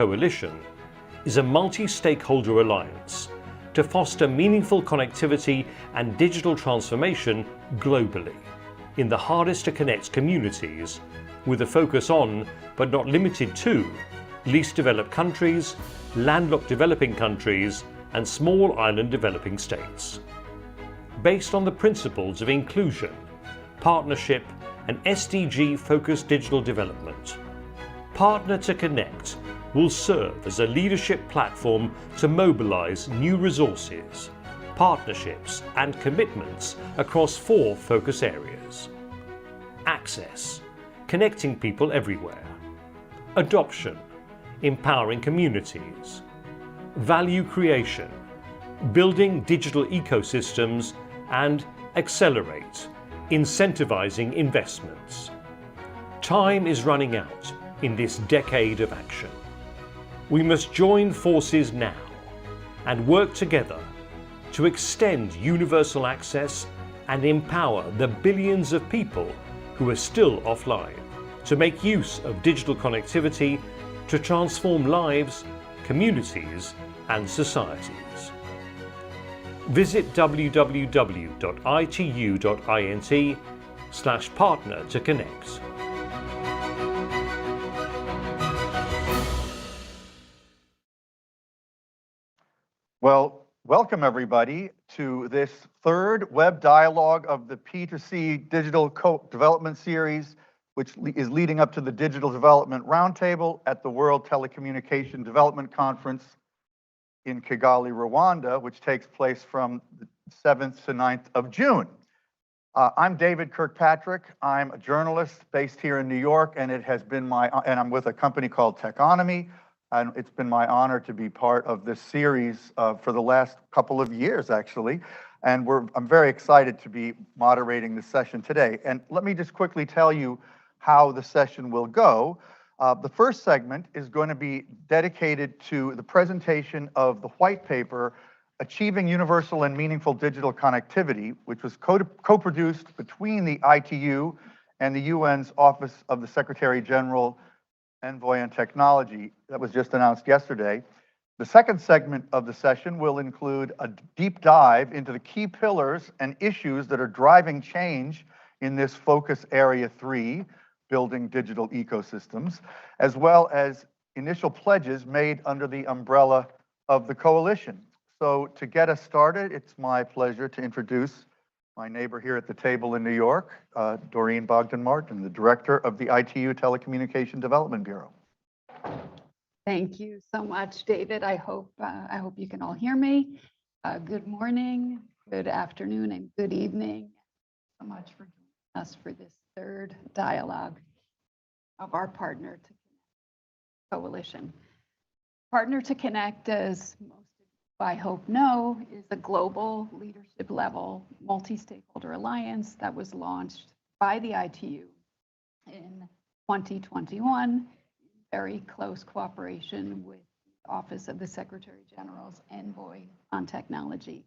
Coalition is a multi-stakeholder alliance to foster meaningful connectivity and digital transformation globally in the hardest to connect communities, with a focus on, but not limited to, least developed countries, landlocked developing countries, and small island developing states. Based on the principles of inclusion, partnership, and SDG-focused digital development, Partner2Connect will serve as a leadership platform to mobilize new resources, partnerships, and commitments across 4 focus areas: access, connecting people everywhere; adoption, empowering communities; value creation, building digital ecosystems; and accelerate, incentivizing investments. Time is running out in this decade of action. We must join forces now and work together to extend universal access and empower the billions of people who are still offline to make use of digital connectivity to transform lives, communities, and societies. Visit www.itu.int/partner2connect. Well, welcome everybody to this 3rd web dialogue of the P2C Digital Co-Development Series, which is leading up to the Digital Development Roundtable at the World Telecommunication Development Conference in Kigali, Rwanda, which takes place from the 7th to 9th of June. I'm David Kirkpatrick. I'm a journalist based here in New York, and I'm with a company called Economies. And it's been my honor to be part of this series for the last couple of years, actually. And I'm very excited to be moderating this session today. And let me just quickly tell you how the session will go. The first segment is going to be dedicated to the presentation of the white paper, Achieving Universal and Meaningful Digital Connectivity, which was co-produced between the ITU and the UN's Office of the Secretary General Envoy on Technology that was just announced yesterday. The second segment of the session will include a deep dive into the key pillars and issues that are driving change in this focus area 3, building digital ecosystems, as well as initial pledges made under the umbrella of the coalition. So to get us started, it's my pleasure to introduce my neighbor here at the table in New York, Doreen Bogdan-Martin, the director of the ITU Telecommunication Development Bureau. Thank you so much, David. I hope you can all hear me. Good morning, good afternoon, and good evening. Thank you so much for joining us for this 3rd dialogue of our Partner2Connect coalition. Partner2Connect, as most I hope know, is a global leadership level multi-stakeholder alliance that was launched by the ITU in 2021 in very close cooperation with the Office of the Secretary General's Envoy on Technology,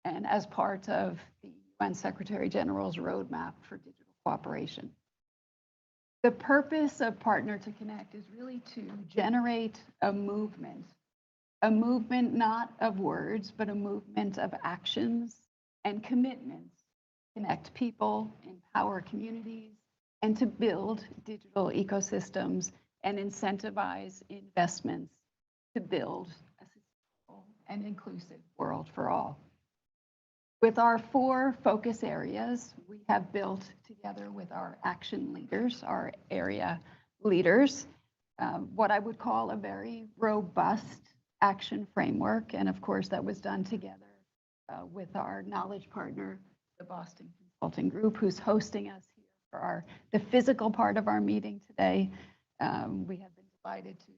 and as part of the UN Secretary General's roadmap for digital cooperation. The purpose of Partner2Connect is really to generate a movement not of words, but a movement of actions and commitments to connect people, empower communities, and to build digital ecosystems and incentivize investments to build a sustainable and inclusive world for all. With our 4 focus areas, we have built together with our action leaders, our area leaders, what I would call a very robust action framework. And of course, that was done together with our knowledge partner, the Boston Consulting Group, who's hosting us here for the physical part of our meeting today. We have been delighted to.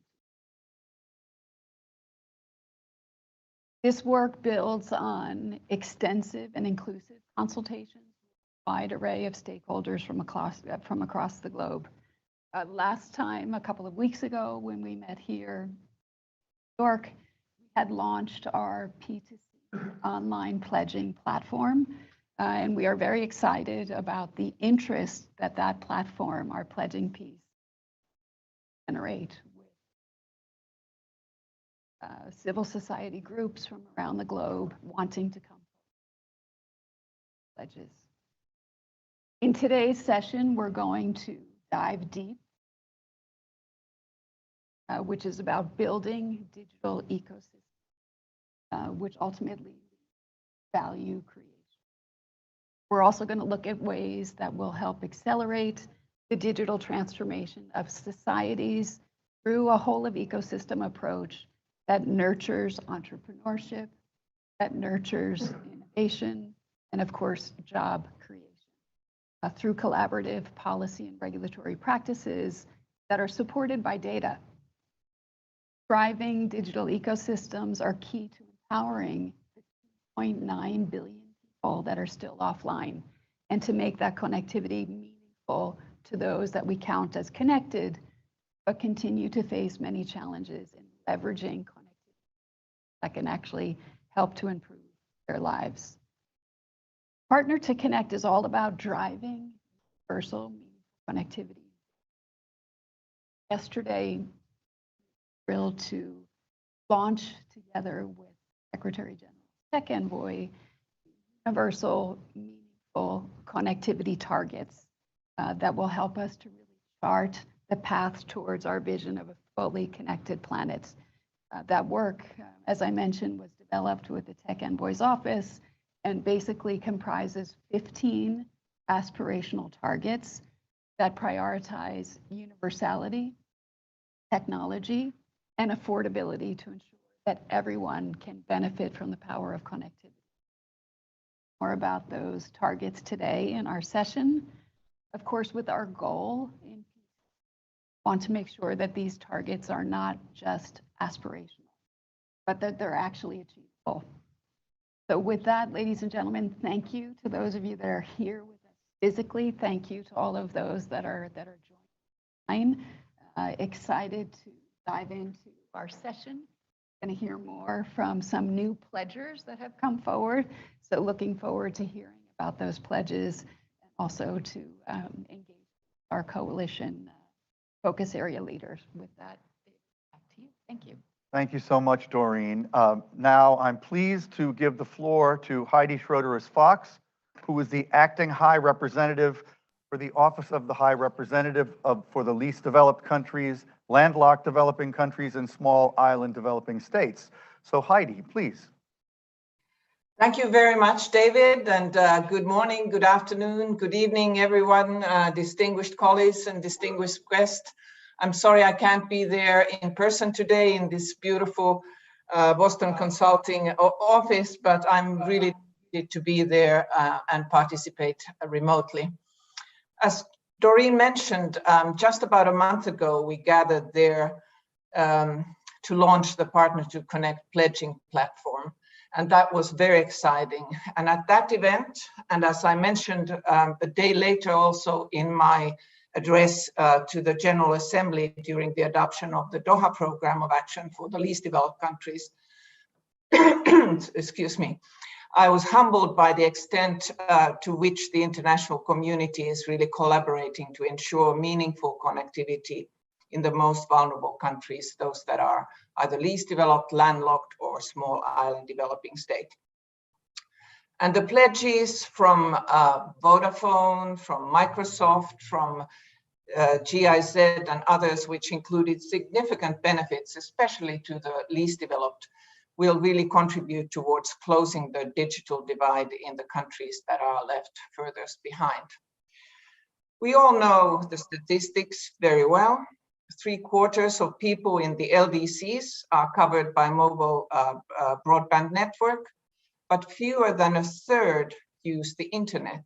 This work builds on extensive and inclusive consultations with a wide array of stakeholders from across the globe. Last time, a couple of weeks ago, when we met here in New York, we had launched our P2C online pledging platform, and we are very excited about the interest that that platform, our pledging piece, generate with civil society groups from around the globe wanting to come pledges. In today's session, we're going to dive deep, which is about building digital ecosystems, which ultimately value creation. We're also going to look at ways that will help accelerate the digital transformation of societies through a whole of ecosystem approach that nurtures entrepreneurship, that nurtures innovation, and of course, job creation through collaborative policy and regulatory practices that are supported by data. Thriving digital ecosystems are key to empowering the 2.9 billion people that are still offline, and to make that connectivity meaningful to those that we count as connected, but continue to face many challenges in leveraging connectivity that can actually help to improve their lives. Partner2Connect is all about driving universal connectivity. Yesterday, thrilled to launch together with Secretary General Tech Envoy universal, meaningful connectivity targets that will help us to really chart the path towards our vision of a fully connected planet. That work, as I mentioned, was developed with the Tech Envoy's office and basically comprises 15 aspirational targets that prioritize universality, technology, and affordability to ensure that everyone can benefit from the power of connectivity. More about those targets today in our session. Of course, with our goal, we want to make sure that these targets are not just aspirational, but that they're actually achievable. So with that, ladies and gentlemen, thank you to those of you that are here with us physically. Thank you to all of those that are joining. Excited to dive into our session. Going to hear more from some new pledgers that have come forward. So looking forward to hearing about those pledges, and also to engage our coalition focus area leaders. With that, back to you. Thank you. Thank you so much, Doreen. Now I'm pleased to give the floor to Heidi Schroeder as Fox, who is the acting High Representative for the Office of the High Representative for the Least Developed Countries, Landlocked Developing Countries, and Small Island Developing States. So Heidi, please. Thank you very much, David, and good morning, good afternoon, good evening, everyone, distinguished colleagues and distinguished guests. I'm sorry I can't be there in person today in this beautiful Boston Consulting office, but I'm really delighted to be there and participate remotely. As Doreen mentioned, just about a month ago, we gathered there to launch the Partner2Connect pledging platform. And that was very exciting. And at that event, and as I mentioned a day later also in my address to the General Assembly during the adoption of the Doha Program of Action for the Least Developed Countries, excuse me, I was humbled by the extent to which the international community is really collaborating to ensure meaningful connectivity in the most vulnerable countries, those that are either least developed, landlocked, or small island developing state. And the pledges from Vodafone, from Microsoft, from GIZ and others, which included significant benefits, especially to the least developed, will really contribute towards closing the digital divide in the countries that are left furthest behind. We all know the statistics very well. 3/4 of people in the LDCs are covered by mobile broadband network, but fewer than 1/3 use the internet.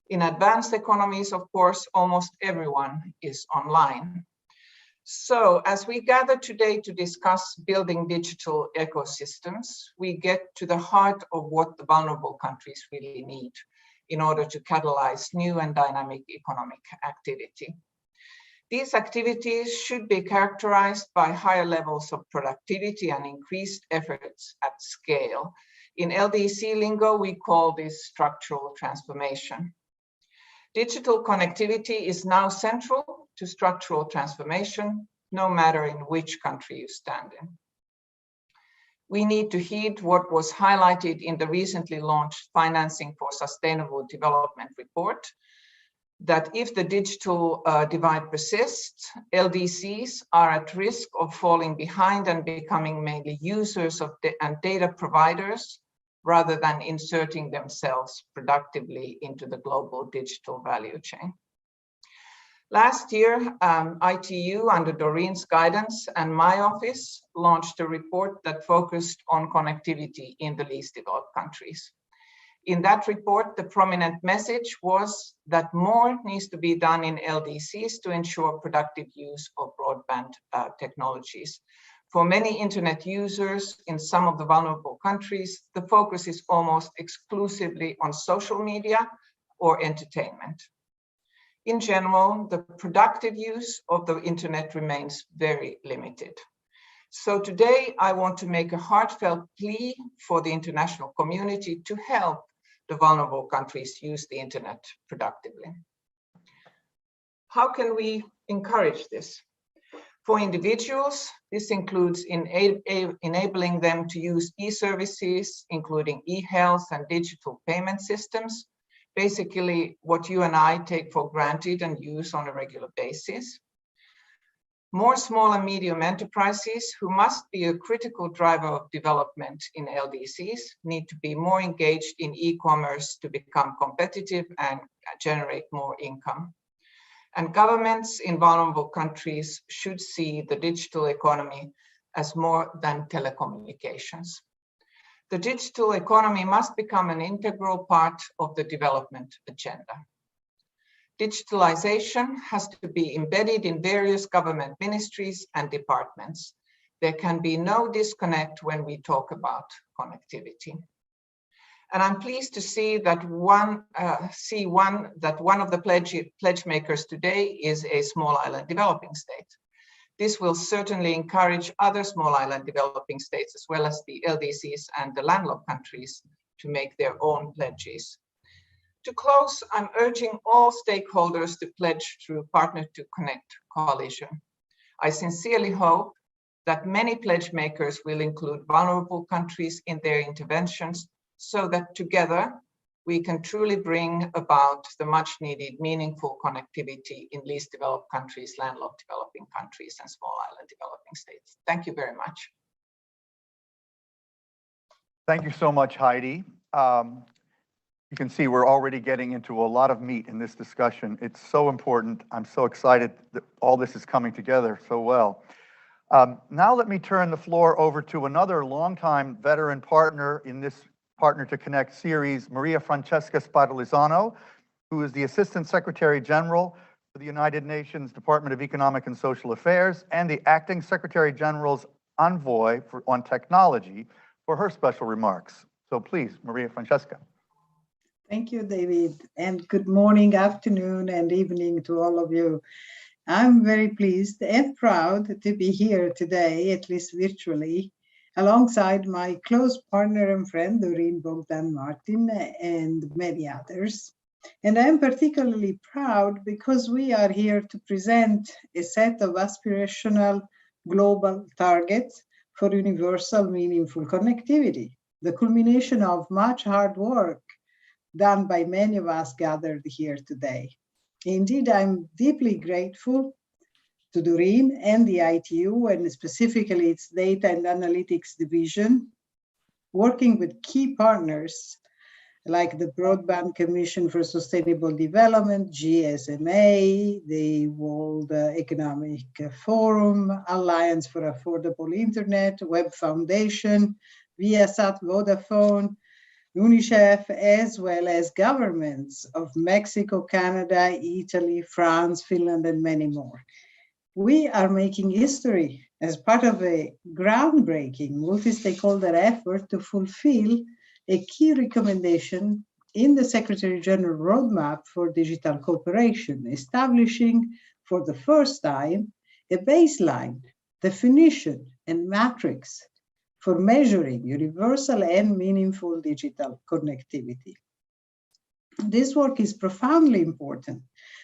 In advanced economies, of course, almost everyone is online. So as we gather today to discuss building digital ecosystems, we get to the heart of what the vulnerable countries really need in order to catalyze new and dynamic economic activity. These activities should be characterized by higher levels of productivity and increased efforts at scale. In LDC lingo, we call this structural transformation. Digital connectivity is now central to structural transformation, no matter in which country you stand in. We need to heed what was highlighted in the recently launched Financing for Sustainable Development report, that if the digital divide persists, LDCs are at risk of falling behind and becoming mainly users of and data providers rather than inserting themselves productively into the global digital value chain. Last year, ITU, under Doreen's guidance, and my office launched a report that focused on connectivity in the least developed countries. In that report, the prominent message was that more needs to be done in LDCs to ensure productive use of broadband technologies. For many internet users in some of the vulnerable countries, the focus is almost exclusively on social media or entertainment. In general, the productive use of the internet remains very limited. So today, I want to make a heartfelt plea for the international community to help the vulnerable countries use the internet productively. How can we encourage this? For individuals, this includes enabling them to use e-services, including e-health and digital payment systems, basically what you and I take for granted and use on a regular basis. More small and medium enterprises, who must be a critical driver of development in LDCs, need to be more engaged in e-commerce to become competitive and generate more income. And governments in vulnerable countries should see the digital economy as more than telecommunications. The digital economy must become an integral part of the development agenda. Digitalization has to be embedded in various government ministries and departments. There can be no disconnect when we talk about connectivity. And I'm pleased to see that one of the pledge makers today is a small island developing state. This will certainly encourage other small island developing states, as well as the LDCs and the landlocked countries, to make their own pledges. To close, I'm urging all stakeholders to pledge through Partner2Connect coalition. I sincerely hope that many pledge makers will include vulnerable countries in their interventions, so that together we can truly bring about the much needed meaningful connectivity in least developed countries, landlocked developing countries, and small island developing states. Thank you very much. Thank you so much, Heidi. You can see we're already getting into a lot of meat in this discussion. It's so important. I'm so excited that all this is coming together so well. Now let me turn the floor over to another longtime veteran partner in this Partner2Connect series, Maria Francesca Spadolizano, who is the Assistant Secretary General for the United Nations Department of Economic and Social Affairs and the Acting Secretary General's Envoy on Technology, for her special remarks. So please, Maria Francesca. Thank you, David, and good morning, afternoon, and evening to all of you. I'm very pleased and proud to be here today, at least virtually, alongside my close partner and friend, Doreen Bogdan Martin, and many others. And I'm particularly proud because we are here to present a set of aspirational global targets for universal meaningful connectivity, the culmination of much hard work done by many of us gathered here today. Indeed, I'm deeply grateful to Doreen and the ITU, and specifically its Data and Analytics Division, working with key partners like the Broadband Commission for Sustainable Development, GSMA, the World Economic Forum, Alliance for Affordable Internet, Web Foundation, Viasat Vodafone, UNICEF, as well as governments of Mexico, Canada, Italy, France, Finland, and many more. We are making history as part of a groundbreaking multi-stakeholder effort to fulfill a key recommendation in the Secretary General Roadmap for Digital Cooperation, establishing for the first time a baseline, definition, and matrix for measuring universal and meaningful digital connectivity. This work is profoundly important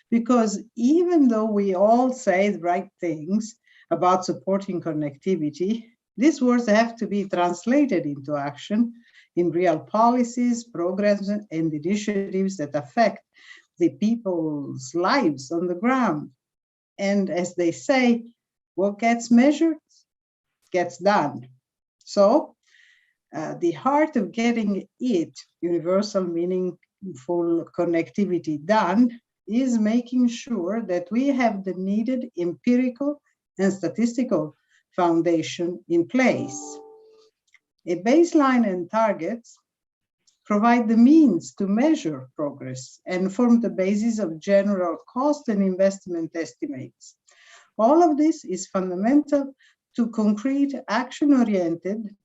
because even though we all say the right things about supporting connectivity, These words have to be translated into action in real policies, programs, and initiatives that affect the people's lives on the ground. And as they say, what gets measured gets done. So the heart of getting it, universal meaningful connectivity, done is making sure that we have the needed empirical and statistical foundation in place. A baseline and targets provide the means to measure progress and form the basis of general cost and investment estimates. All of this is fundamental to concrete action-oriented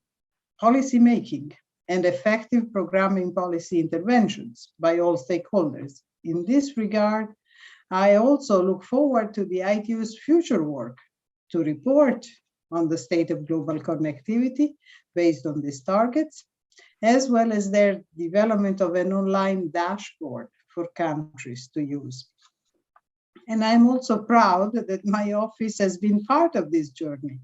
policy making and effective programming policy interventions by all stakeholders. In this regard, I also look forward to the ITU's future work to report on the state of global connectivity based on these targets, as well as their development of an online dashboard for countries to use. And I'm also proud that my office has been part of this journey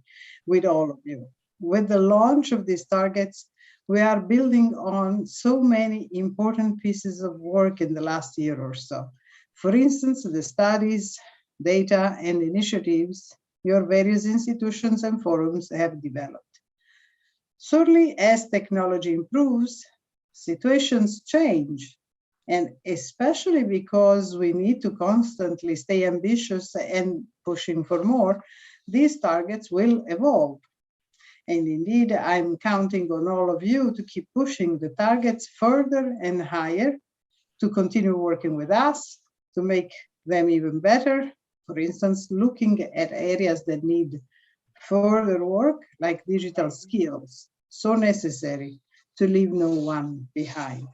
with all of you. With the launch of these targets, we are building on so many important pieces of work in the last year or so. For instance, the studies, data, and initiatives your various institutions and forums have developed. Certainly, as technology improves, situations change, and especially because we need to constantly stay ambitious and pushing for more, these targets will evolve. And indeed, I'm counting on all of you to keep pushing the targets further and higher, to continue working with us, to make them even better. For instance, looking at areas that need further work, like digital skills, so necessary to leave no one behind.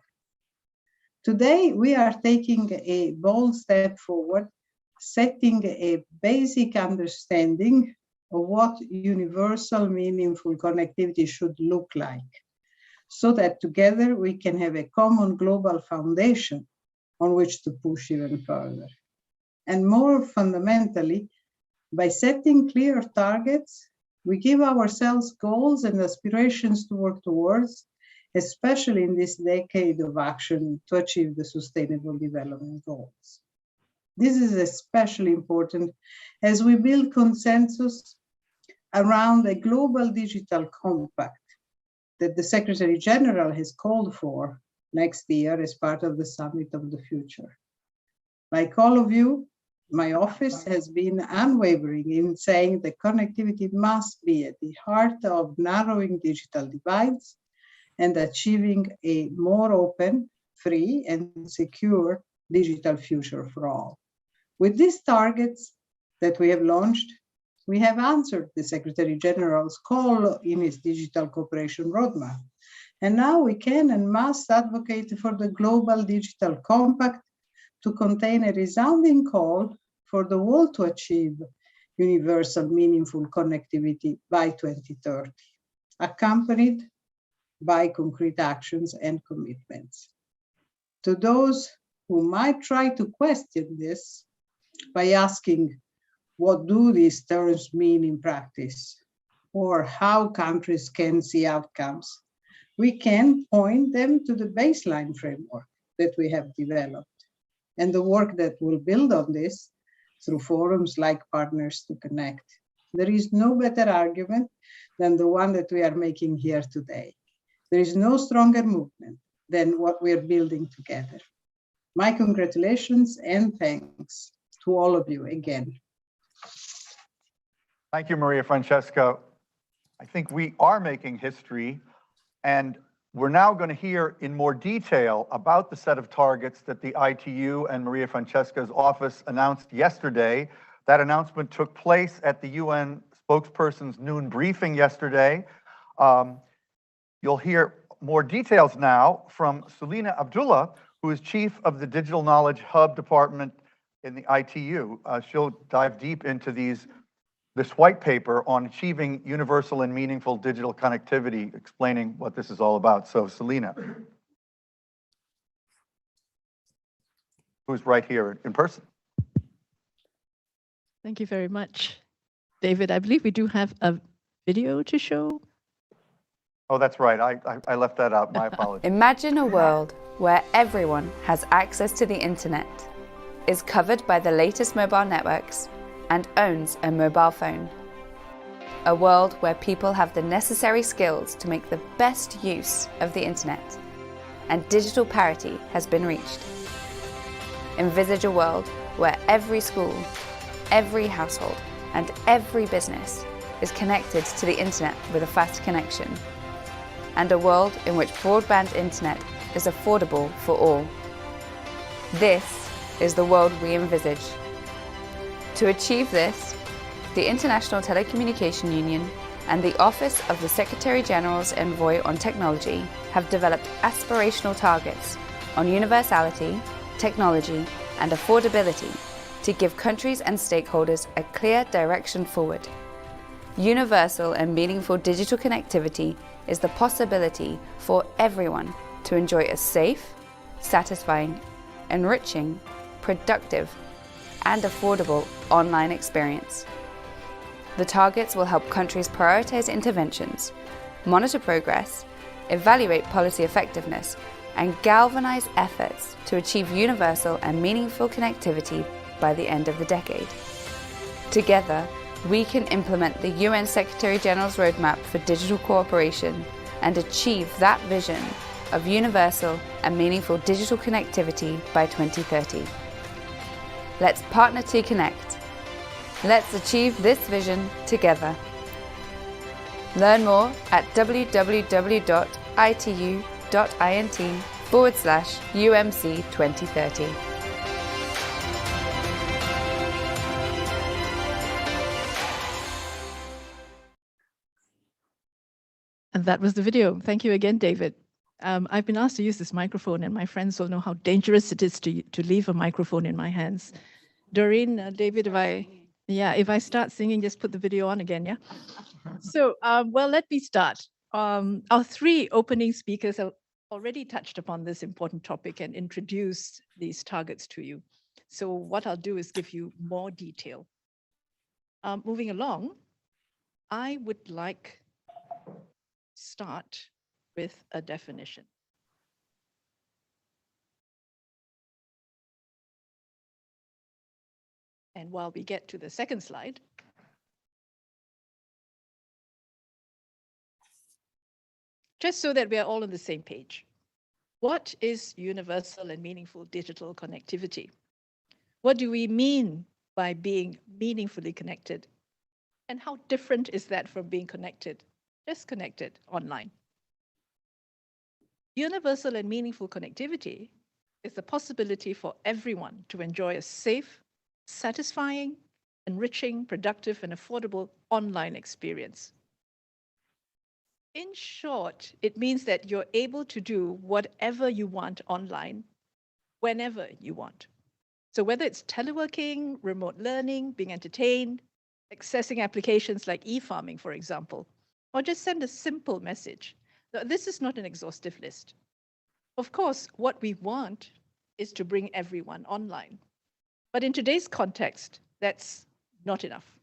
Today, we are taking a bold step forward, setting a basic understanding of what universal meaningful connectivity should look like, so that together we can have a common global foundation on which to push even further. And more fundamentally, by setting clear targets, we give ourselves goals and aspirations to work towards, especially in this decade of action to achieve the Sustainable Development Goals. This is especially important as we build consensus around a global digital compact that the Secretary General has called for next year as part of the Summit of the Future. Like all of you, my office has been unwavering in saying that connectivity must be at the heart of narrowing digital divides and achieving a more open, free, and secure digital future for all. With these targets that we have launched, we have answered the Secretary General's call in his digital cooperation roadmap. And now we can and must advocate for the Global Digital Compact to contain a resounding call for the world to achieve universal meaningful connectivity by 2030, accompanied by concrete actions and commitments. To those who might try to question this by asking, what do these terms mean in practice, or how countries can see outcomes, we can point them to the baseline framework that we have developed, and the work that will build on this through forums like Partners2Connect. There is no better argument than the one that we are making here today. There is no stronger movement than what we are building together. My congratulations and thanks to all of you again. Thank you, Maria Francesca. I think we are making history, and we're now going to hear in more detail about the set of targets that the ITU and Maria Francesca's office announced yesterday. That announcement took place at the UN spokesperson's noon briefing yesterday. You'll hear more details now from Sulina Abdullah, who is chief of the Digital Knowledge Hub Department in the ITU. She'll dive deep into this white paper on achieving universal and meaningful digital connectivity, explaining what this is all about. So Sulina, who's right here in person. Thank you very much, David. I believe we do have a video to show? Oh, that's right. I left that out. My apologies. Imagine a world where everyone has access to the internet, is covered by the latest mobile networks, and owns a mobile phone. A world where people have the necessary skills to make the best use of the internet, and digital parity has been reached. Envisage a world where every school, every household, and every business is connected to the internet with a fast connection, and a world in which broadband internet is affordable for all. This is the world we envisage. To achieve this, the International Telecommunication Union and the Office of the Secretary-General's Envoy on Technology have developed aspirational targets on universality, technology, and affordability to give countries and stakeholders a clear direction forward. Universal and meaningful digital connectivity is the possibility for everyone to enjoy a safe, satisfying, enriching, productive, and affordable online experience. The targets will help countries prioritize interventions, monitor progress, evaluate policy effectiveness, and galvanize efforts to achieve universal and meaningful connectivity by the end of the decade. Together, we can implement the UN Secretary-General's Roadmap for Digital Cooperation and achieve that vision of universal and meaningful digital connectivity by 2030. Let's partner to connect. Let's achieve this vision together. Learn more at www.itu.int/UMC 2030. And that was the video. Thank you again, David. I've been asked to use this microphone, and my friends will know how dangerous it is to leave a microphone in my hands. Doreen, David, if I start singing, just put the video on again, yeah? So, well, let me start. Our three opening speakers have already touched upon this important topic and introduced these targets to you. So what I'll do is give you more detail. Moving along, I would like to start with a definition. And while we get to the second slide, just so that we are all on the same page, what is universal and meaningful digital connectivity? What do we mean by being meaningfully connected? And how different is that from being connected, just connected online? Universal and meaningful connectivity is the possibility for everyone to enjoy a safe, satisfying, enriching, productive, and affordable online experience. In short, it means that you're able to do whatever you want online, whenever you want. So whether it's teleworking, remote learning, being entertained, accessing applications like e-farming, for example, or just send a simple message. Now, this is not an exhaustive list. Of course, what we want is to bring everyone online. But in today's context, that's not enough.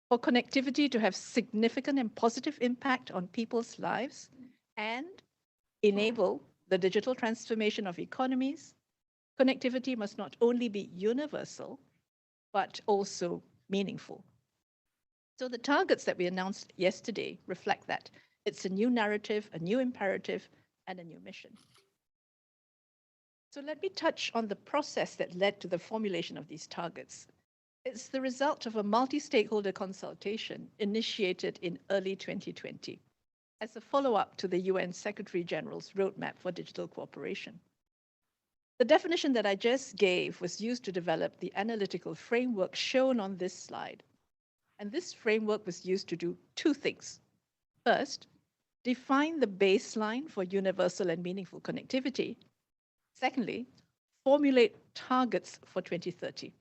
For connectivity to have significant and positive impact on people's lives and enable the digital transformation of economies, connectivity must not only be universal, but also meaningful. So the targets that we announced yesterday reflect that. It's a new narrative, a new imperative, and a new mission. So let me touch on the process that led to the formulation of these targets. It's the result of a multi-stakeholder consultation initiated in early 2020 as a follow-up to the UN Secretary-General's Roadmap for Digital Cooperation. The definition that I just gave was used to develop the analytical framework shown on this slide. And this framework was used to do two things. First, define the baseline for universal and meaningful connectivity. Secondly, formulate targets for 2030.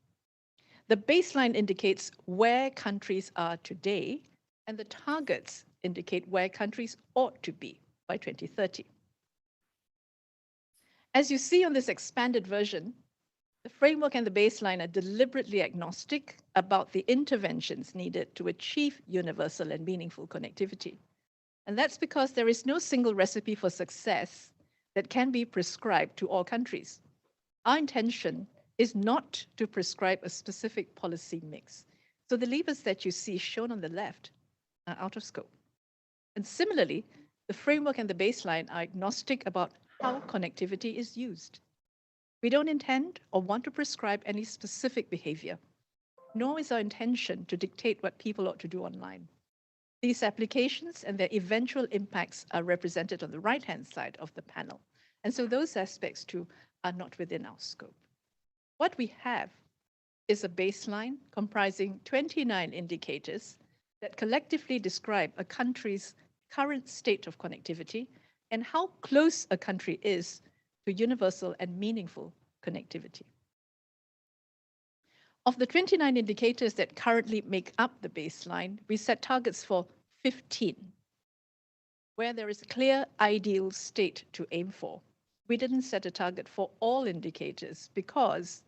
The baseline indicates where countries are today, and the targets indicate where countries ought to be by 2030. As you see on this expanded version, The framework and the baseline are deliberately agnostic about the interventions needed to achieve universal and meaningful connectivity. And that's because there is no single recipe for success that can be prescribed to all countries. Our intention is not to prescribe a specific policy mix. So the levers that you see shown on the left are out of scope. And similarly, the framework and the baseline are agnostic about how connectivity is used. We don't intend or want to prescribe any specific behavior, nor is our intention to dictate what people ought to do online. These applications and their eventual impacts are represented on the right-hand side of the panel. And so those aspects too are not within our scope. What we have is a baseline comprising 29 indicators that collectively describe a country's current state of connectivity and how close a country is to universal and meaningful connectivity. Of the 29 indicators that currently make up the baseline, we set targets for 15, where there is a clear ideal state to aim for. We didn't set a target for all indicators because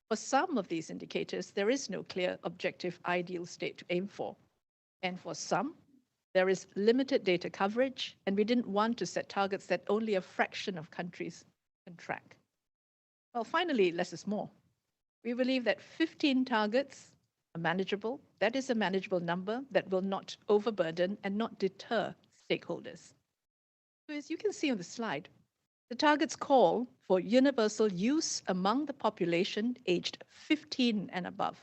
for some of these indicators, there is no clear objective ideal state to aim for. And for some, there is limited data coverage, and we didn't want to set targets that only a fraction of countries can track. Well, finally, less is more. We believe that 15 targets are manageable. That is a manageable number that will not overburden and not deter stakeholders. So as you can see on the slide, the targets call for universal use among the population aged 15 and above.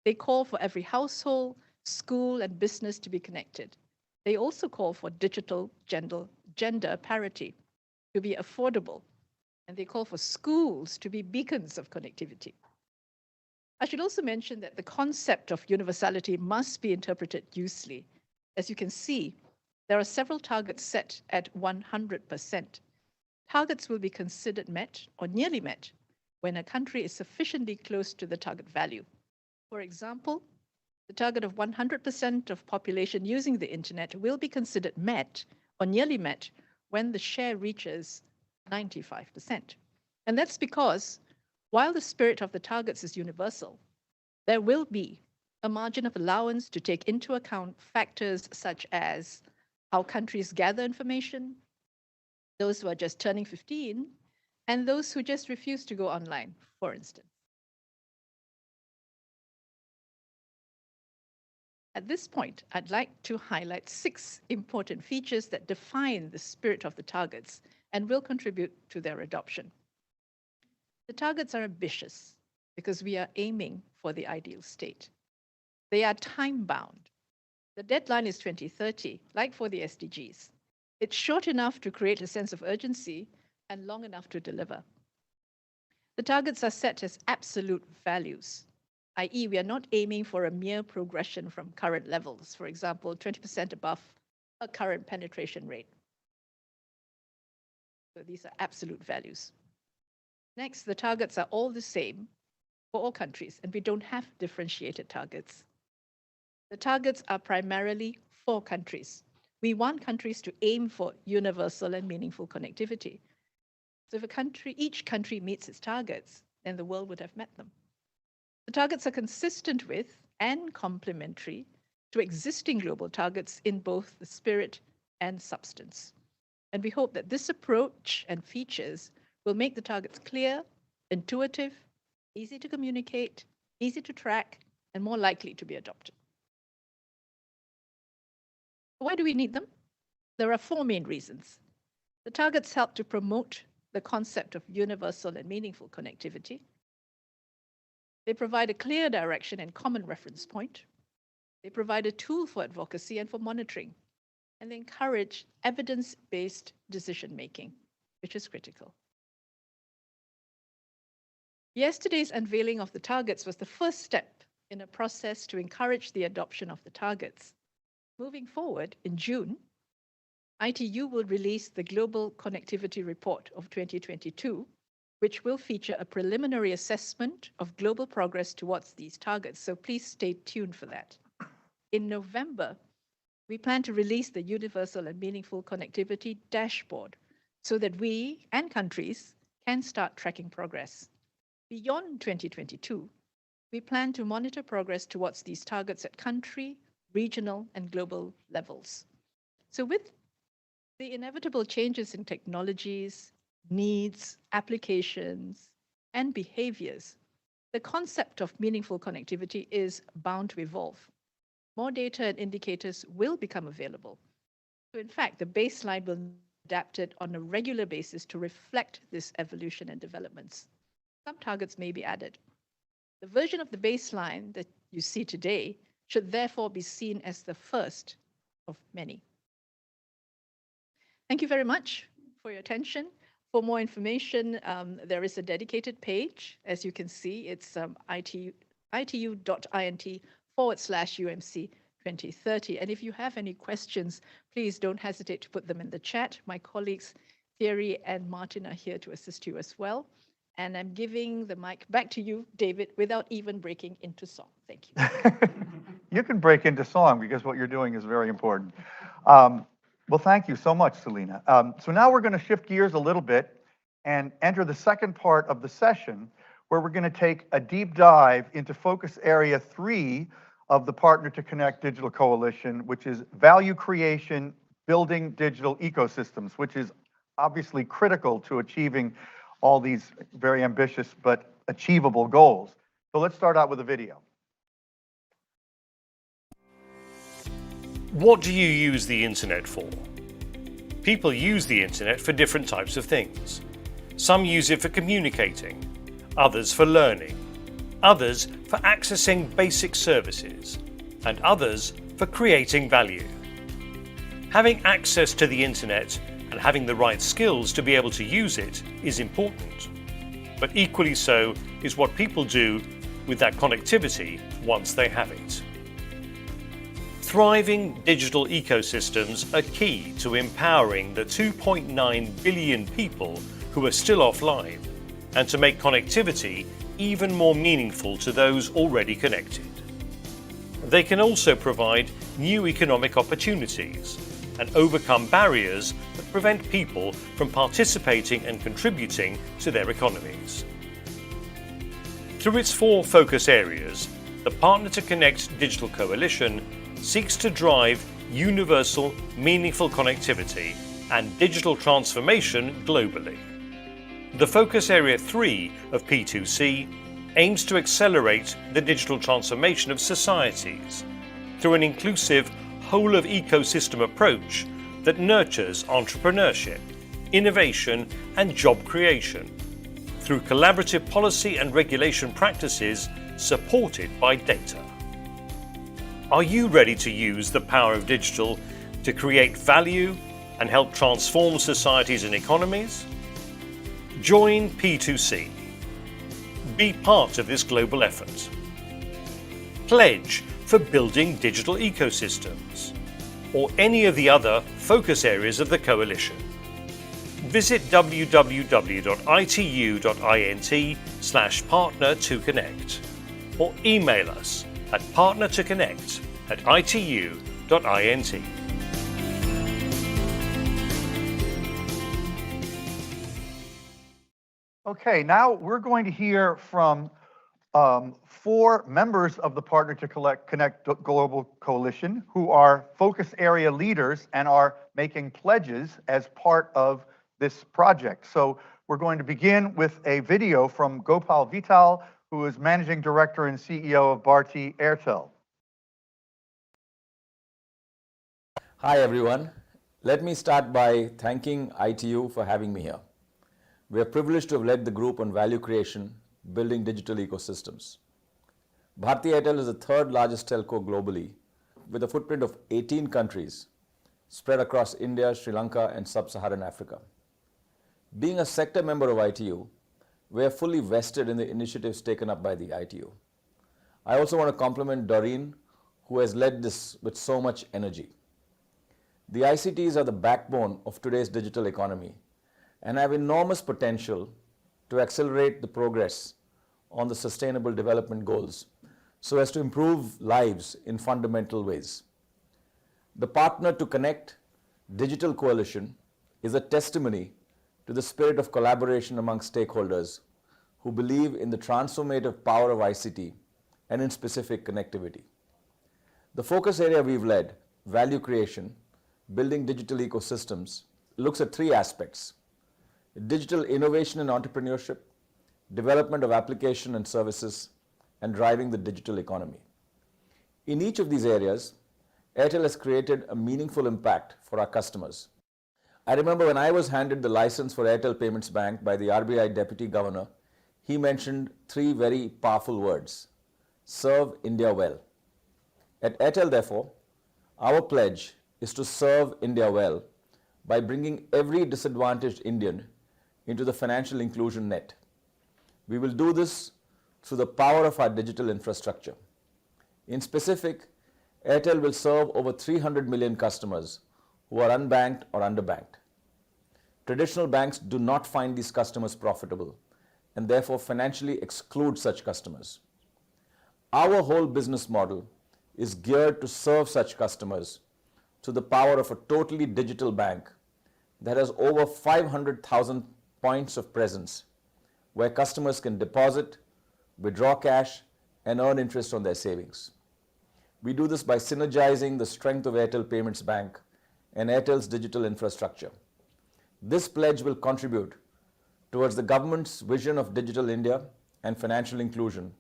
They call for every household, school, and business to be connected. They also call for digital gender parity to be affordable, and they call for schools to be beacons of connectivity. I should also mention that the concept of universality must be interpreted loosely. As you can see, there are several targets set at 100%. Targets will be considered met or nearly met when a country is sufficiently close to the target value. For example, the target of 100% of population using the internet will be considered met or nearly met when the share reaches 95%. And that's because while the spirit of the targets is universal, there will be a margin of allowance to take into account factors such as how countries gather information, those who are just turning 15, and those who just refuse to go online, for instance. At this point, I'd like to highlight 6 important features that define the spirit of the targets and will contribute to their adoption. The targets are ambitious because we are aiming for the ideal state. They are time-bound. The deadline is 2030, like for the SDGs. It's short enough to create a sense of urgency and long enough to deliver. The targets are set as absolute values, i.e. we are not aiming for a mere progression from current levels, for example, 20% above a current penetration rate. So these are absolute values. Next, the targets are all the same for all countries, and we don't have differentiated targets. The targets are primarily for countries. We want countries to aim for universal and meaningful connectivity. So if each country meets its targets, then the world would have met them. The targets are consistent with and complementary to existing global targets in both the spirit and substance. And we hope that this approach and features will make the targets clear, intuitive, easy to communicate, easy to track, and more likely to be adopted. Why do we need them? There are 4 main reasons. The targets help to promote the concept of universal and meaningful connectivity. They provide a clear direction and common reference point. They provide a tool for advocacy and for monitoring. And they encourage evidence-based decision-making, which is critical. Yesterday's unveiling of the targets was the first step in a process to encourage the adoption of the targets. Moving forward, in June, ITU will release the Global Connectivity Report of 2022, which will feature a preliminary assessment of global progress towards these targets. So please stay tuned for that. In November, we plan to release the Universal and Meaningful Connectivity Dashboard so that we and countries can start tracking progress. Beyond 2022, we plan to monitor progress towards these targets at country, regional, and global levels. So with the inevitable changes in technologies, needs, applications, and behaviors, the concept of meaningful connectivity is bound to evolve. More data and indicators will become available. So in fact, the baseline will be adapted on a regular basis to reflect this evolution and developments. Some targets may be added. The version of the baseline that you see today should therefore be seen as the first of many. Thank you very much for your attention. For more information, there is a dedicated page. As you can see, it's itu.int/UMC 2030. And if you have any questions, please don't hesitate to put them in the chat. My colleagues Thierry and Martin are here to assist you as well. And I'm giving the mic back to you, David, without even breaking into song. Thank you. You can break into song because what you're doing is very important. Well, thank you so much, Selena. So now we're going to shift gears a little bit and enter the second part of the session, where we're going to take a deep dive into focus area 3 of the Partner2Connect Digital Coalition, which is value creation, building digital ecosystems, which is obviously critical to achieving all these very ambitious but achievable goals. So let's start out with a video. What do you use the internet for? People use the internet for different types of things. Some use it for communicating, others for learning, others for accessing basic services, and others for creating value. Having access to the internet and having the right skills to be able to use it is important. But equally so is what people do with that connectivity once they have it. Thriving digital ecosystems are key to empowering the 2.9 billion people who are still offline, and to make connectivity even more meaningful to those already connected. They can also provide new economic opportunities and overcome barriers that prevent people from participating and contributing to their economies. Through its 4 focus areas, the Partner2Connect Digital Coalition seeks to drive universal, meaningful connectivity and digital transformation globally. The focus area 3 of P2C aims to accelerate the digital transformation of societies through an inclusive whole-of-ecosystem approach that nurtures entrepreneurship, innovation, and job creation through collaborative policy and regulation practices supported by data. Are you ready to use the power of digital to create value and help transform societies and economies? Join P2C. Be part of this global effort. Pledge for building digital ecosystems, or any of the other focus areas of the coalition. Visit www.itu.int/partner2connect or email us at partner2connect@itu.int. Okay, now we're going to hear from 4 members of the Partner2Connect Global Coalition who are focus area leaders and are making pledges as part of this project. So we're going to begin with a video from Gopal Vital, who is Managing Director and CEO of Bharti Airtel. Hi everyone. Let me start by thanking ITU for having me here. We are privileged to have led the group on value creation, building digital ecosystems. Bharti Airtel is the 3rd largest telco globally, with a footprint of 18 countries spread across India, Sri Lanka, and Sub-Saharan Africa. Being a sector member of ITU, we are fully vested in the initiatives taken up by the ITU. I also want to compliment Doreen, who has led this with so much energy. The ICTs are the backbone of today's digital economy and have enormous potential to accelerate the progress on the Sustainable Development Goals so as to improve lives in fundamental ways. The Partner2Connect Digital Coalition is a testimony to the spirit of collaboration among stakeholders who believe in the transformative power of ICT and in specific connectivity. The focus area we've led, value creation, building digital ecosystems, looks at three aspects: digital innovation and entrepreneurship, development of application and services, and driving the digital economy. In each of these areas, Airtel has created a meaningful impact for our customers. I remember when I was handed the license for Airtel Payments Bank by the RBI Deputy Governor, he mentioned three very powerful words: serve India well. At Airtel, therefore, our pledge is to serve India well by bringing every disadvantaged Indian into the financial inclusion net. We will do this through the power of our digital infrastructure. In specific, Airtel will serve over 300 million customers who are unbanked or underbanked. Traditional banks do not find these customers profitable and therefore financially exclude such customers. Our whole business model is geared to serve such customers through the power of a totally digital bank that has over 500,000 points of presence where customers can deposit, withdraw cash, and earn interest on their savings. We do this by synergizing the strength of Airtel Payments Bank and Airtel's digital infrastructure. This pledge will contribute towards the government's vision of digital India and financial inclusion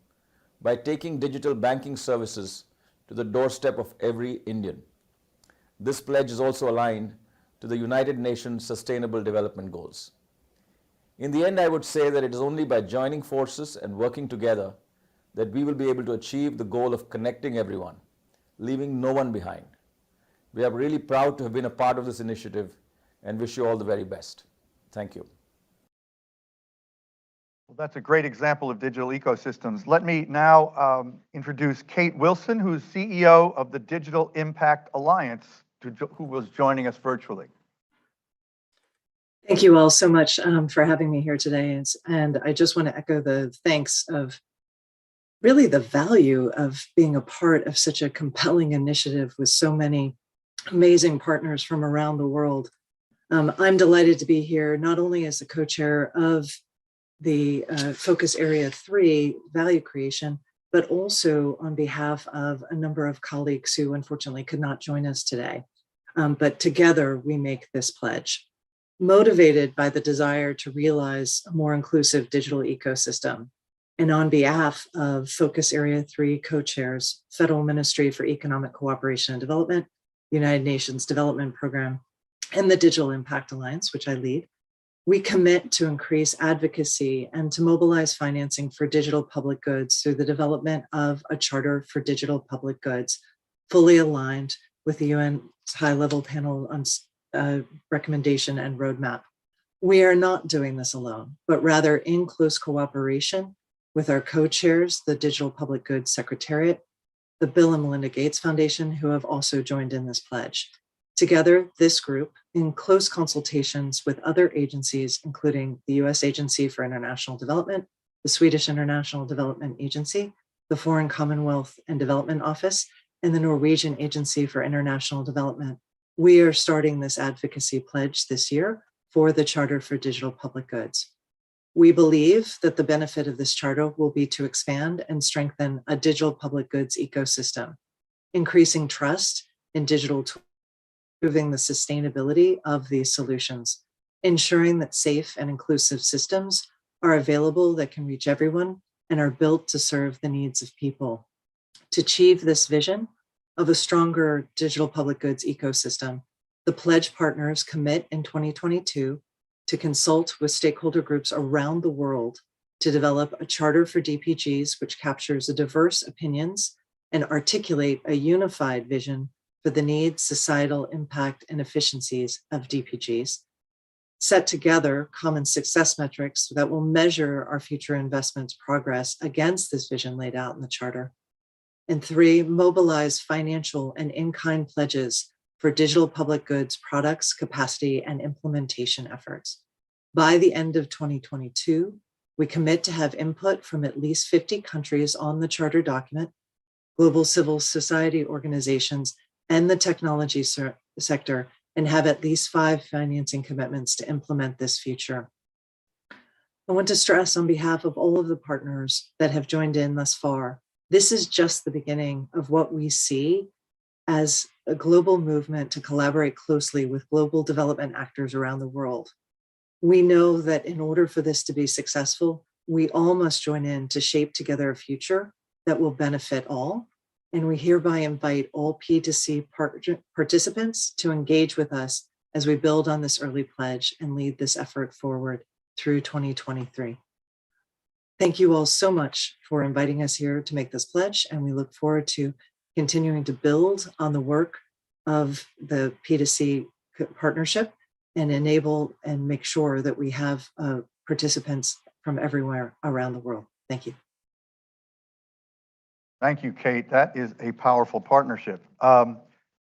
by taking digital banking services to the doorstep of every Indian. This pledge is also aligned to the United Nations Sustainable Development Goals. In the end, I would say that it is only by joining forces and working together that we will be able to achieve the goal of connecting everyone, leaving no one behind. We are really proud to have been a part of this initiative and wish you all the very best. Thank you. Well, that's a great example of digital ecosystems. Let me now introduce Kate Wilson, who's CEO of the Digital Impact Alliance, who was joining us virtually. Thank you all so much for having me here today. And I just want to echo the thanks of really the value of being a part of such a compelling initiative with so many amazing partners from around the world. I'm delighted to be here, not only as the co-chair of the Focus Area 3 value creation, but also on behalf of a number of colleagues who unfortunately could not join us today. But together we make this pledge, motivated by the desire to realize a more inclusive digital ecosystem. And on behalf of Focus Area 3 co-chairs, Federal Ministry for Economic Cooperation and Development, United Nations Development Program, and the Digital Impact Alliance, which I lead, we commit to increase advocacy and to mobilize financing for digital public goods through the development of a charter for digital public goods, fully aligned with the UN's high-level panel on recommendation and roadmap. We are not doing this alone, but rather in close cooperation with our co-chairs, the Digital Public Goods Secretariat, the Bill and Melinda Gates Foundation, who have also joined in this pledge. Together, this group, in close consultations with other agencies, including the US Agency for International Development, the Swedish International Development Agency, the Foreign Commonwealth and Development Office, and the Norwegian Agency for International Development, we are starting this advocacy pledge this year for the Charter for Digital Public Goods. We believe that the benefit of this charter will be to expand and strengthen a digital public goods ecosystem, increasing trust in digital tools, improving the sustainability of these solutions, ensuring that safe and inclusive systems are available that can reach everyone and are built to serve the needs of people. To achieve this vision of a stronger digital public goods ecosystem, the pledge partners commit in 2022 to consult with stakeholder groups around the world to develop a charter for DPGs, which captures the diverse opinions and articulate a unified vision for the needs, societal impact, and efficiencies of DPGs. Set together common success metrics that will measure our future investments progress against this vision laid out in the charter. And 3, mobilize financial and in-kind pledges for digital public goods products, capacity, and implementation efforts. By the end of 2022, we commit to have input from at least 50 countries on the charter document, global civil society organizations, and the technology sector, and have at least 5 financing commitments to implement this future. I want to stress on behalf of all of the partners that have joined in thus far, this is just the beginning of what we see as a global movement to collaborate closely with global development actors around the world. We know that in order for this to be successful, we all must join in to shape together a future that will benefit all. And we hereby invite all P2C participants to engage with us as we build on this early pledge and lead this effort forward through 2023. Thank you all so much for inviting us here to make this pledge, and we look forward to continuing to build on the work of the P2C partnership and enable and make sure that we have participants from everywhere around the world. Thank you. Thank you, Kate. That is a powerful partnership.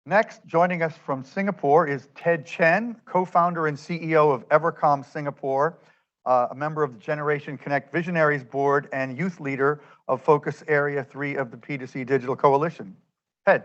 Next, joining us from Singapore is Ted Chen, co-founder and CEO of Evercom Singapore, a member of the Generation Connect Visionaries Board and youth leader of Focus Area 3 of the P2C Digital Coalition. Ted.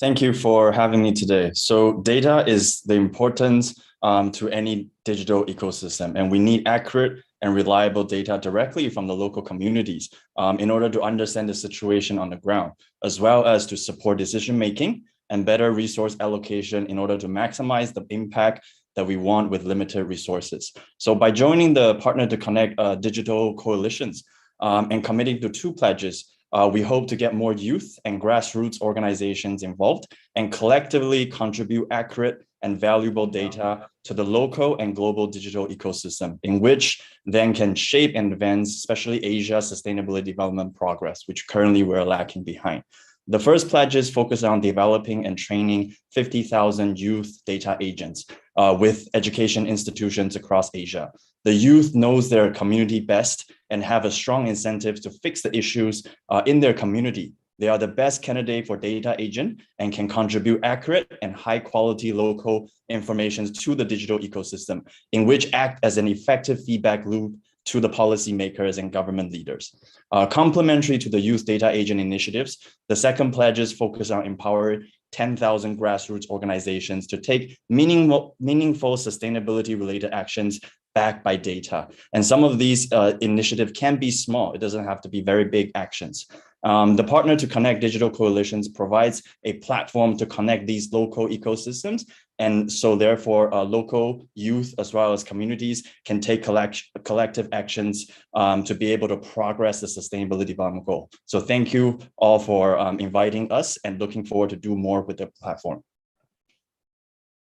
Thank you for having me today. So data is the importance to any digital ecosystem, and we need accurate and reliable data directly from the local communities in order to understand the situation on the ground, as well as to support decision-making and better resource allocation in order to maximize the impact that we want with limited resources. So by joining the Partner2Connect digital coalitions and committing to 2 pledges, we hope to get more youth and grassroots organizations involved and collectively contribute accurate and valuable data to the local and global digital ecosystem, in which then can shape and advance, especially Asia's sustainability development progress, which currently we're lacking behind. The first pledges focus on developing and training 50,000 youth data agents with education institutions across Asia. The youth knows their community best and have a strong incentive to fix the issues in their community. They are the best candidate for data agent and can contribute accurate and high quality local information to the digital ecosystem, in which act as an effective feedback loop to the policymakers and government leaders. Complementary to the youth data agent initiatives, the second pledges focus on empowering 10,000 grassroots organizations to take meaningful sustainability related actions backed by data. And some of these initiatives can be small. It doesn't have to be very big actions. The Partner2Connect digital coalitions provides a platform to connect these local ecosystems. And so therefore, local youth as well as communities can take collective actions to be able to progress the sustainability development goal. So thank you all for inviting us and looking forward to do more with the platform.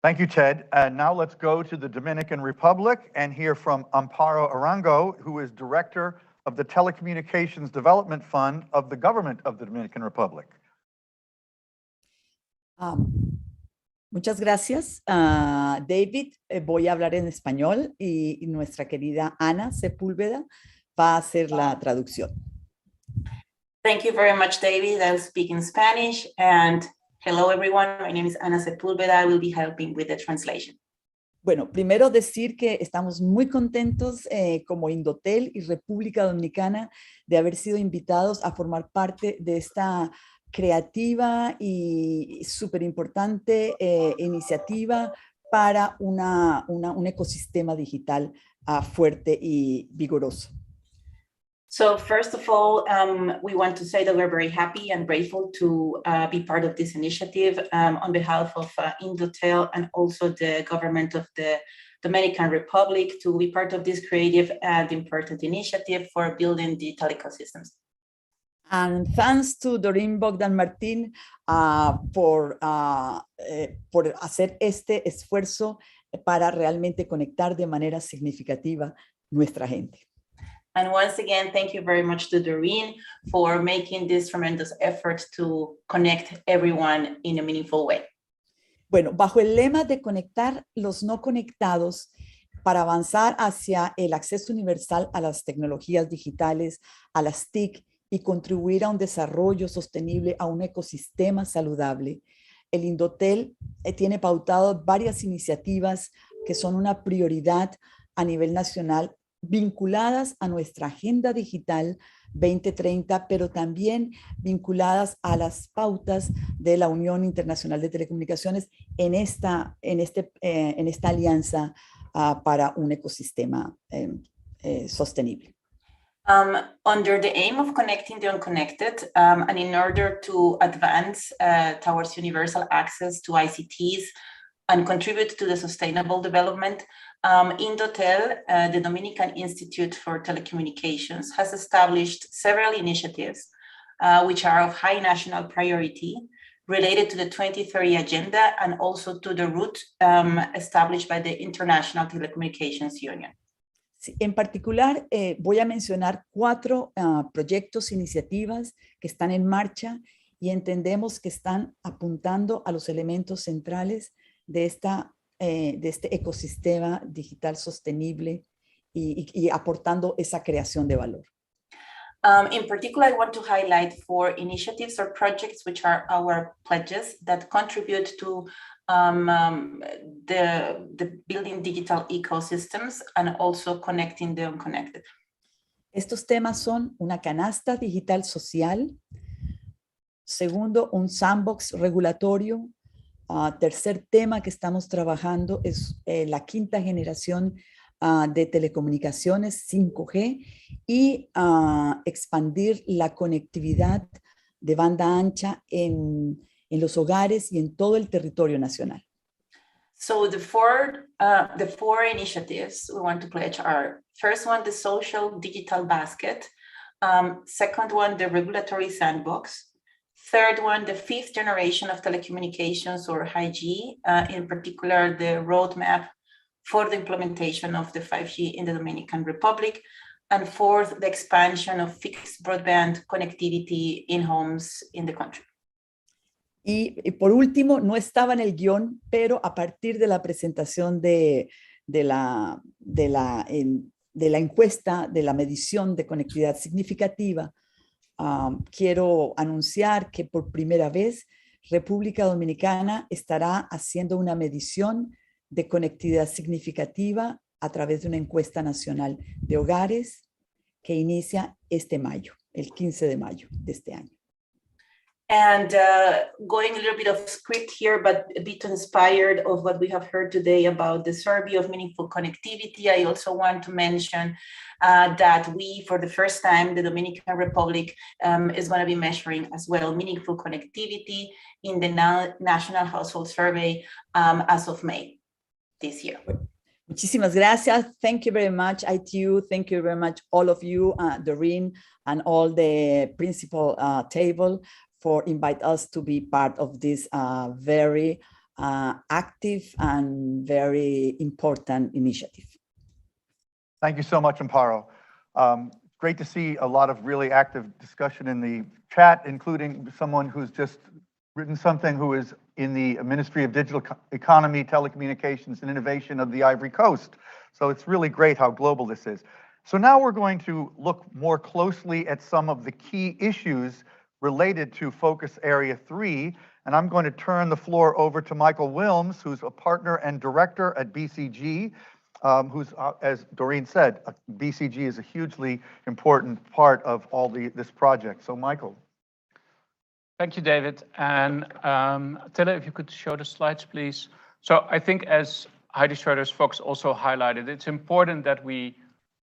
Thank you, Ted. And now let's go to the Dominican Republic and hear from Amparo Arango, who is Director of the Telecommunications Development Fund of the Government of the Dominican Republic. Muchas gracias, David. Voy a hablar en español y nuestra querida Ana Sepúlveda va a hacer la traducción. Thank you very much, David. I'll speak in Spanish. And hello, everyone. My name is Ana Sepúlveda. I will be helping with the translation. Bueno, primero decir que estamos muy contentos como Indotel y República Dominicana de haber sido invitados a formar parte de esta creativa y súper importante iniciativa para un ecosistema digital fuerte y vigoroso. So first of all, we want to say that we're very happy and grateful to be part of this initiative on behalf of Indotel and also the government of the Dominican Republic to be part of this creative and important initiative for building digital ecosystems. And thanks to Doreen Bogdan Martin por hacer este esfuerzo para realmente conectar de manera significativa nuestra gente. And once again, thank you very much to Doreen for making this tremendous effort to connect everyone in a meaningful way. Bueno, bajo el lema de conectar los no conectados para avanzar hacia el acceso universal a las tecnologías digitales, a las TIC y contribuir a un desarrollo sostenible, a un ecosistema saludable, el Indotel tiene pautado varias iniciativas que son una prioridad a nivel nacional vinculadas a nuestra agenda digital 2030, pero también vinculadas a las pautas de la Unión Internacional de Telecomunicaciones en esta alianza para un ecosistema sostenible. Under the aim of connecting the unconnected, and in order to advance towards universal access to ICTs and contribute to the sustainable development, Indotel, the Dominican Institute for Telecommunications, has established several initiatives which are of high national priority related to the 2030 agenda and also to the route established by the International Telecommunications Union. Sí, en particular, voy a mencionar 4 proyectos, iniciativas que están en marcha y entendemos que están apuntando a los elementos centrales de este ecosistema digital sostenible y aportando esa creación de valor. In particular, I want to highlight 4 initiatives or projects which are our pledges that contribute to the building digital ecosystems and also connecting the unconnected. Estos temas son una canasta digital social, segundo, un sandbox regulatorio, tercer tema que estamos trabajando es la 5ª generación de telecomunicaciones 5G y expandir la conectividad de banda ancha en los hogares y en todo el territorio nacional. So the four initiatives we want to pledge are: first one, the social digital basket; second one, the regulatory sandbox; third one, the 5th generation of telecommunications or 5G, in particular the roadmap for the implementation of the 5G in the Dominican Republic; and fourth, the expansion of fixed broadband connectivity in homes in the country. Y por último, no estaba en el guión, pero a partir de la presentación de la encuesta, de la medición de conectividad significativa, quiero anunciar que por primera vez República Dominicana estará haciendo una medición de conectividad significativa a través de una encuesta nacional de hogares que inicia este mayo, el 15 de mayo de este año. And going a little bit of script here, but a bit inspired of what we have heard today about the survey of meaningful connectivity, I also want to mention that we, for the first time, the Dominican Republic is going to be measuring as well meaningful connectivity in the National Household Survey as of May this year. Muchísimas gracias. Thank you very much, ITU. Thank you very much, all of you, Doreen, and all the principal table, for invite us to be part of this very active and very important initiative. Thank you so much, Amparo. Great to see a lot of really active discussion in the chat, including someone who's just written something who is in the Ministry of Digital Economy, Telecommunications, and Innovation of the Ivory Coast. So it's really great how global this is. So now we're going to look more closely at some of the key issues related to Focus Area 3, and I'm going to turn the floor over to Michael Wilms, who's a partner and director at BCG, who's, as Doreen said, BCG is a hugely important part of all this project. So Michael. Thank you, David. And Attila, if you could show the slides, please. So I think, as Heidi Schroeder's folks also highlighted, it's important that we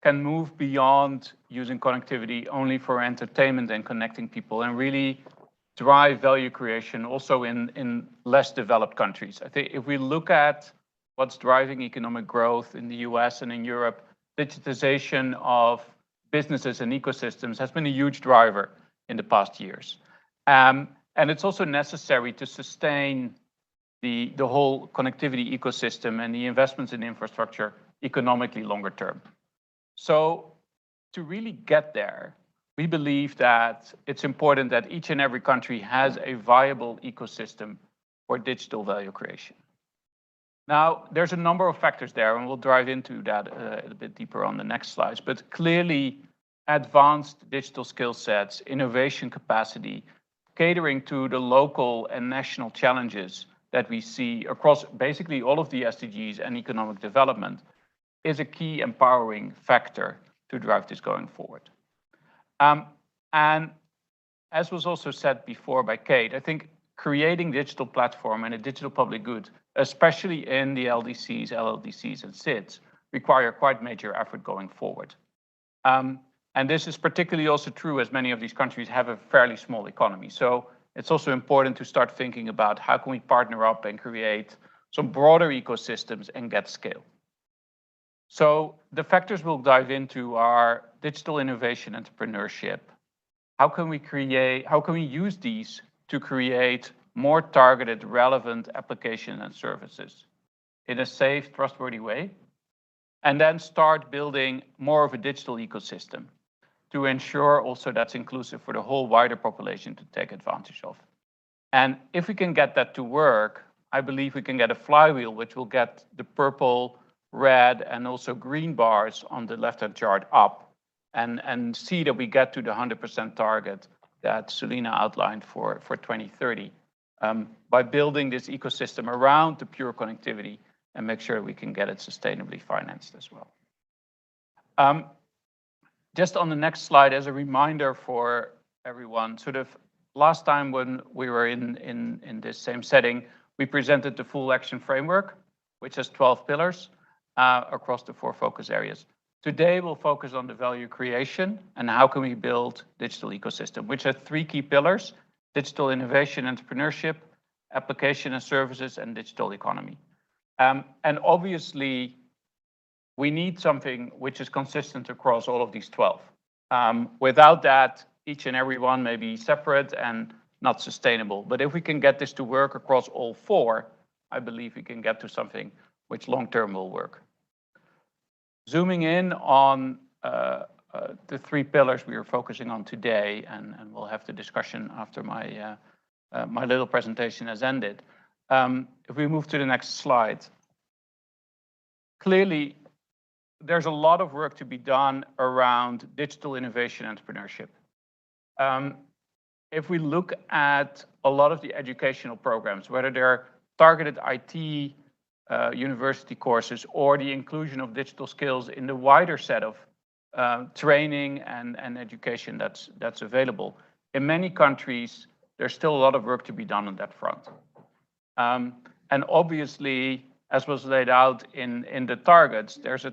can move beyond using connectivity only for entertainment and connecting people, and really drive value creation also in less developed countries. I think if we look at what's driving economic growth in the US and in Europe, digitization of businesses and ecosystems has been a huge driver in the past years. And it's also necessary to sustain the whole connectivity ecosystem and the investments in infrastructure economically longer term. So to really get there, we believe that it's important that each and every country has a viable ecosystem for digital value creation. Now, there's a number of factors there, and we'll dive into that a bit deeper on the next slides. But clearly, advanced digital skill sets, innovation capacity, catering to the local and national challenges that we see across basically all of the SDGs and economic development is a key empowering factor to drive this going forward. And as was also said before by Kate, I think creating digital platform and a digital public good, especially in the LDCs, LLDCs, and SIDS, require quite major effort going forward. And this is particularly also true as many of these countries have a fairly small economy. So it's also important to start thinking about how can we partner up and create some broader ecosystems and get scale. So the factors we'll dive into are digital innovation, entrepreneurship. How can we use these to create more targeted, relevant applications and services in a safe, trustworthy way? And then start building more of a digital ecosystem to ensure also that's inclusive for the whole wider population to take advantage of. And if we can get that to work, I believe we can get a flywheel, which will get the purple, red, and also green bars on the left-hand chart up, and see that we get to the 100% target that Sulina outlined for 2030 by building this ecosystem around the pure connectivity and make sure we can get it sustainably financed as well. Just on the next slide, as a reminder for everyone, sort of last time when we were in this same setting, we presented the full action framework, which has 12 pillars across the 4 focus areas. Today, we'll focus on the value creation and how can we build digital ecosystem, which has 3 key pillars: digital innovation, entrepreneurship, application and services, and digital economy. And obviously, we need something which is consistent across all of these 12. Without that, each and every one may be separate and not sustainable. But if we can get this to work across all 4, I believe we can get to something which long-term will work. Zooming in on the 3 pillars we are focusing on today, and we'll have the discussion after my, my little presentation has ended. If we move to the next slide, clearly, there's a lot of work to be done around digital innovation and entrepreneurship. If we look at a lot of the educational programs, whether they're targeted IT university courses or the inclusion of digital skills in the wider set of training and education that's available, in many countries, there's still a lot of work to be done on that front. And obviously, as was laid out in the targets, there's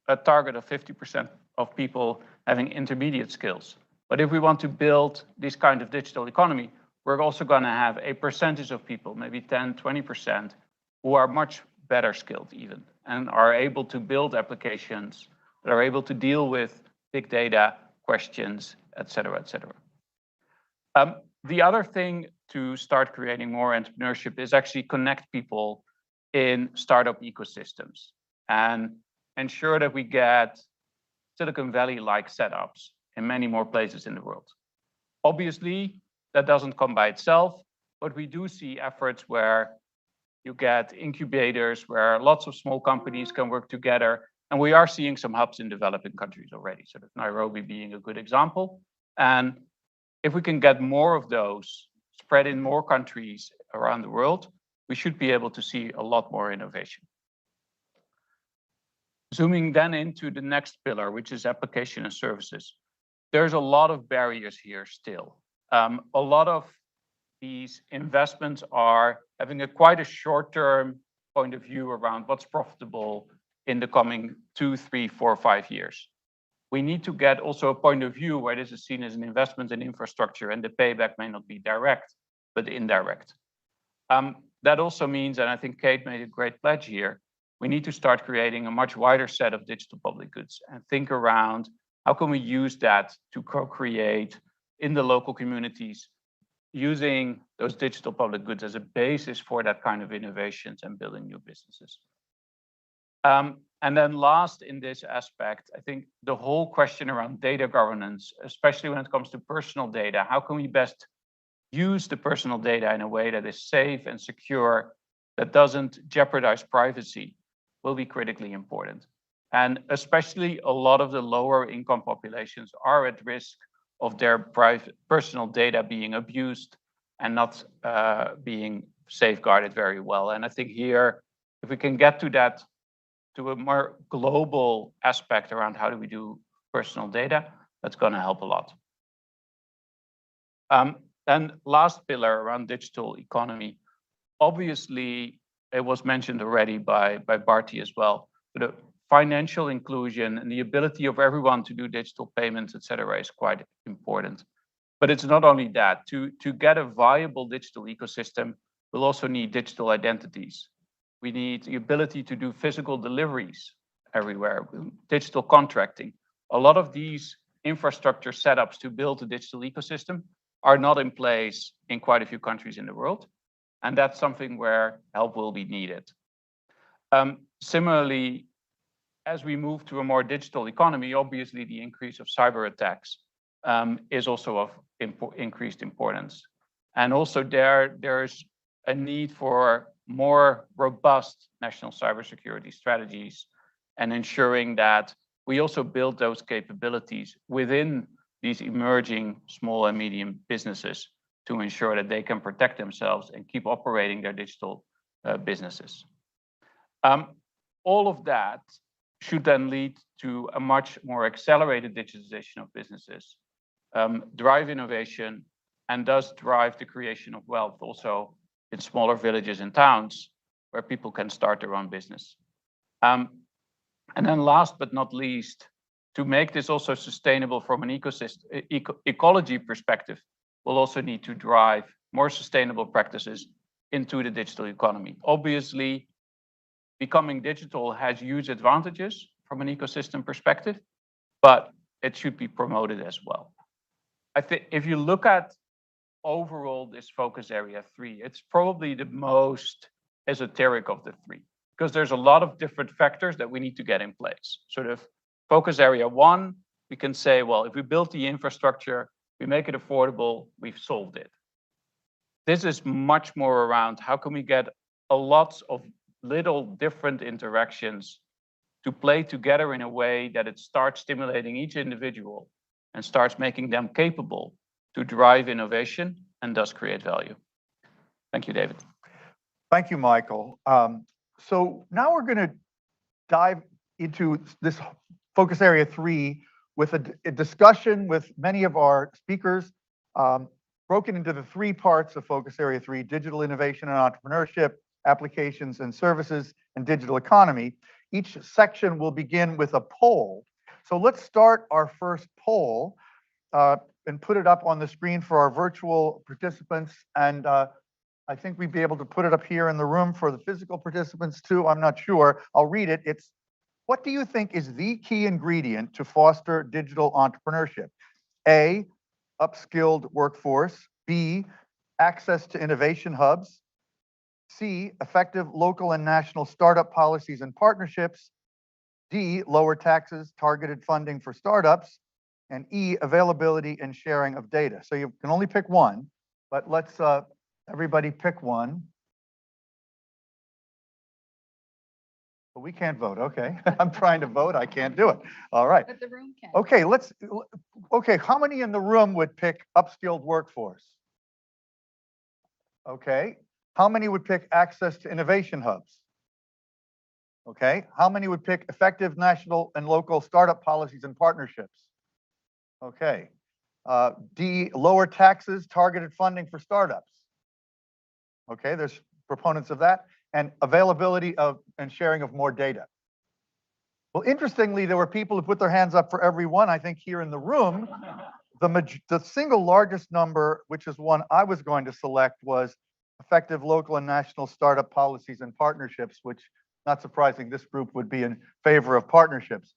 a target of 50% of people having intermediate skills. But if we want to build this kind of digital economy, we're also going to have a percentage of people, maybe 10, 20%, who are much better skilled even, and are able to build applications that are able to deal with big data questions, et cetera, et cetera. The other thing to start creating more entrepreneurship is actually connect people in startup ecosystems and ensure that we get Silicon Valley-like setups in many more places in the world. Obviously, that doesn't come by itself, but we do see efforts where you get incubators where lots of small companies can work together. And we are seeing some hubs in developing countries already, sort of Nairobi being a good example. And if we can get more of those spread in more countries around the world, we should be able to see a lot more innovation. Zooming then into the next pillar, which is application and services. There's a lot of barriers here still. A lot of these investments are having quite a short-term point of view around what's profitable in the coming 2, 3, 4, 5 years. We need to get also a point of view where this is seen as an investment in infrastructure and the payback may not be direct, but indirect. That also means, and I think Kate made a great pledge here, we need to start creating a much wider set of digital public goods and think around how can we use that to co-create in the local communities, using those digital public goods as a basis for that kind of innovations and building new businesses. And then last in this aspect, I think the whole question around data governance, especially when it comes to personal data, how can we best use the personal data in a way that is safe and secure, that doesn't jeopardize privacy, will be critically important. And especially a lot of the lower income populations are at risk of their private personal data being abused and not being safeguarded very well. And I think here, if we can get to that, to a more global aspect around how do we do personal data, that's going to help a lot. And last pillar around digital economy, obviously, it was mentioned already by Barty as well. The financial inclusion and the ability of everyone to do digital payments, etc., is quite important. But it's not only that. To get a viable digital ecosystem, we'll also need digital identities. We need the ability to do physical deliveries everywhere, digital contracting. A lot of these infrastructure setups to build a digital ecosystem are not in place in quite a few countries in the world. And that's something where help will be needed. Similarly, as we move to a more digital economy, obviously the increase of cyber attacks is also of increased importance. And also there's a need for more robust national cybersecurity strategies and ensuring that we also build those capabilities within these emerging small and medium businesses to ensure that they can protect themselves and keep operating their digital businesses. All of that should then lead to a much more accelerated digitization of businesses, drive innovation, and thus drive the creation of wealth also in smaller villages and towns where people can start their own business. And then last but not least, to make this also sustainable from an ecology perspective, we'll also need to drive more sustainable practices into the digital economy. Obviously, becoming digital has huge advantages from an ecosystem perspective, but it should be promoted as well. I think if you look at overall this focus area 3, it's probably the most esoteric of the 3, because there's a lot of different factors that we need to get in place. Sort of focus area 1, we can say, well, if we build the infrastructure, we make it affordable, we've solved it. This is much more around how can we get a lot of little different interactions to play together in a way that it starts stimulating each individual and starts making them capable to drive innovation and thus create value. Thank you, David. Thank you, Michael. So now we're going to dive into this focus area 3 with a discussion with many of our speakers, broken into the 3 parts of focus area 3: digital innovation and entrepreneurship, applications and services, and digital economy. Each section will begin with a poll. So let's start our first poll and put it up on the screen for our virtual participants. And I think we'd be able to put it up here in the room for the physical participants too. I'm not sure. I'll read it. It's, what do you think is the key ingredient to foster digital entrepreneurship? A, upskilled workforce. B, access to innovation hubs. C, effective local and national startup policies and partnerships. D, lower taxes, targeted funding for startups. And E, availability and sharing of data. So you can only pick one, but let's everybody pick one. But we can't vote, okay. I'm trying to vote, I can't do it. All right. But the room can. Okay, how many in the room would pick upskilled workforce? Okay, how many would pick access to innovation hubs? Okay, how many would pick effective national and local startup policies and partnerships? Okay, D, lower taxes, targeted funding for startups. Okay, there's proponents of that, and availability of and sharing of more data. Well, interestingly, there were people who put their hands up for every one. I think here in the room, the single largest number, which is one I was going to select, was effective local and national startup policies and partnerships, which, not surprising, this group would be in favor of partnerships.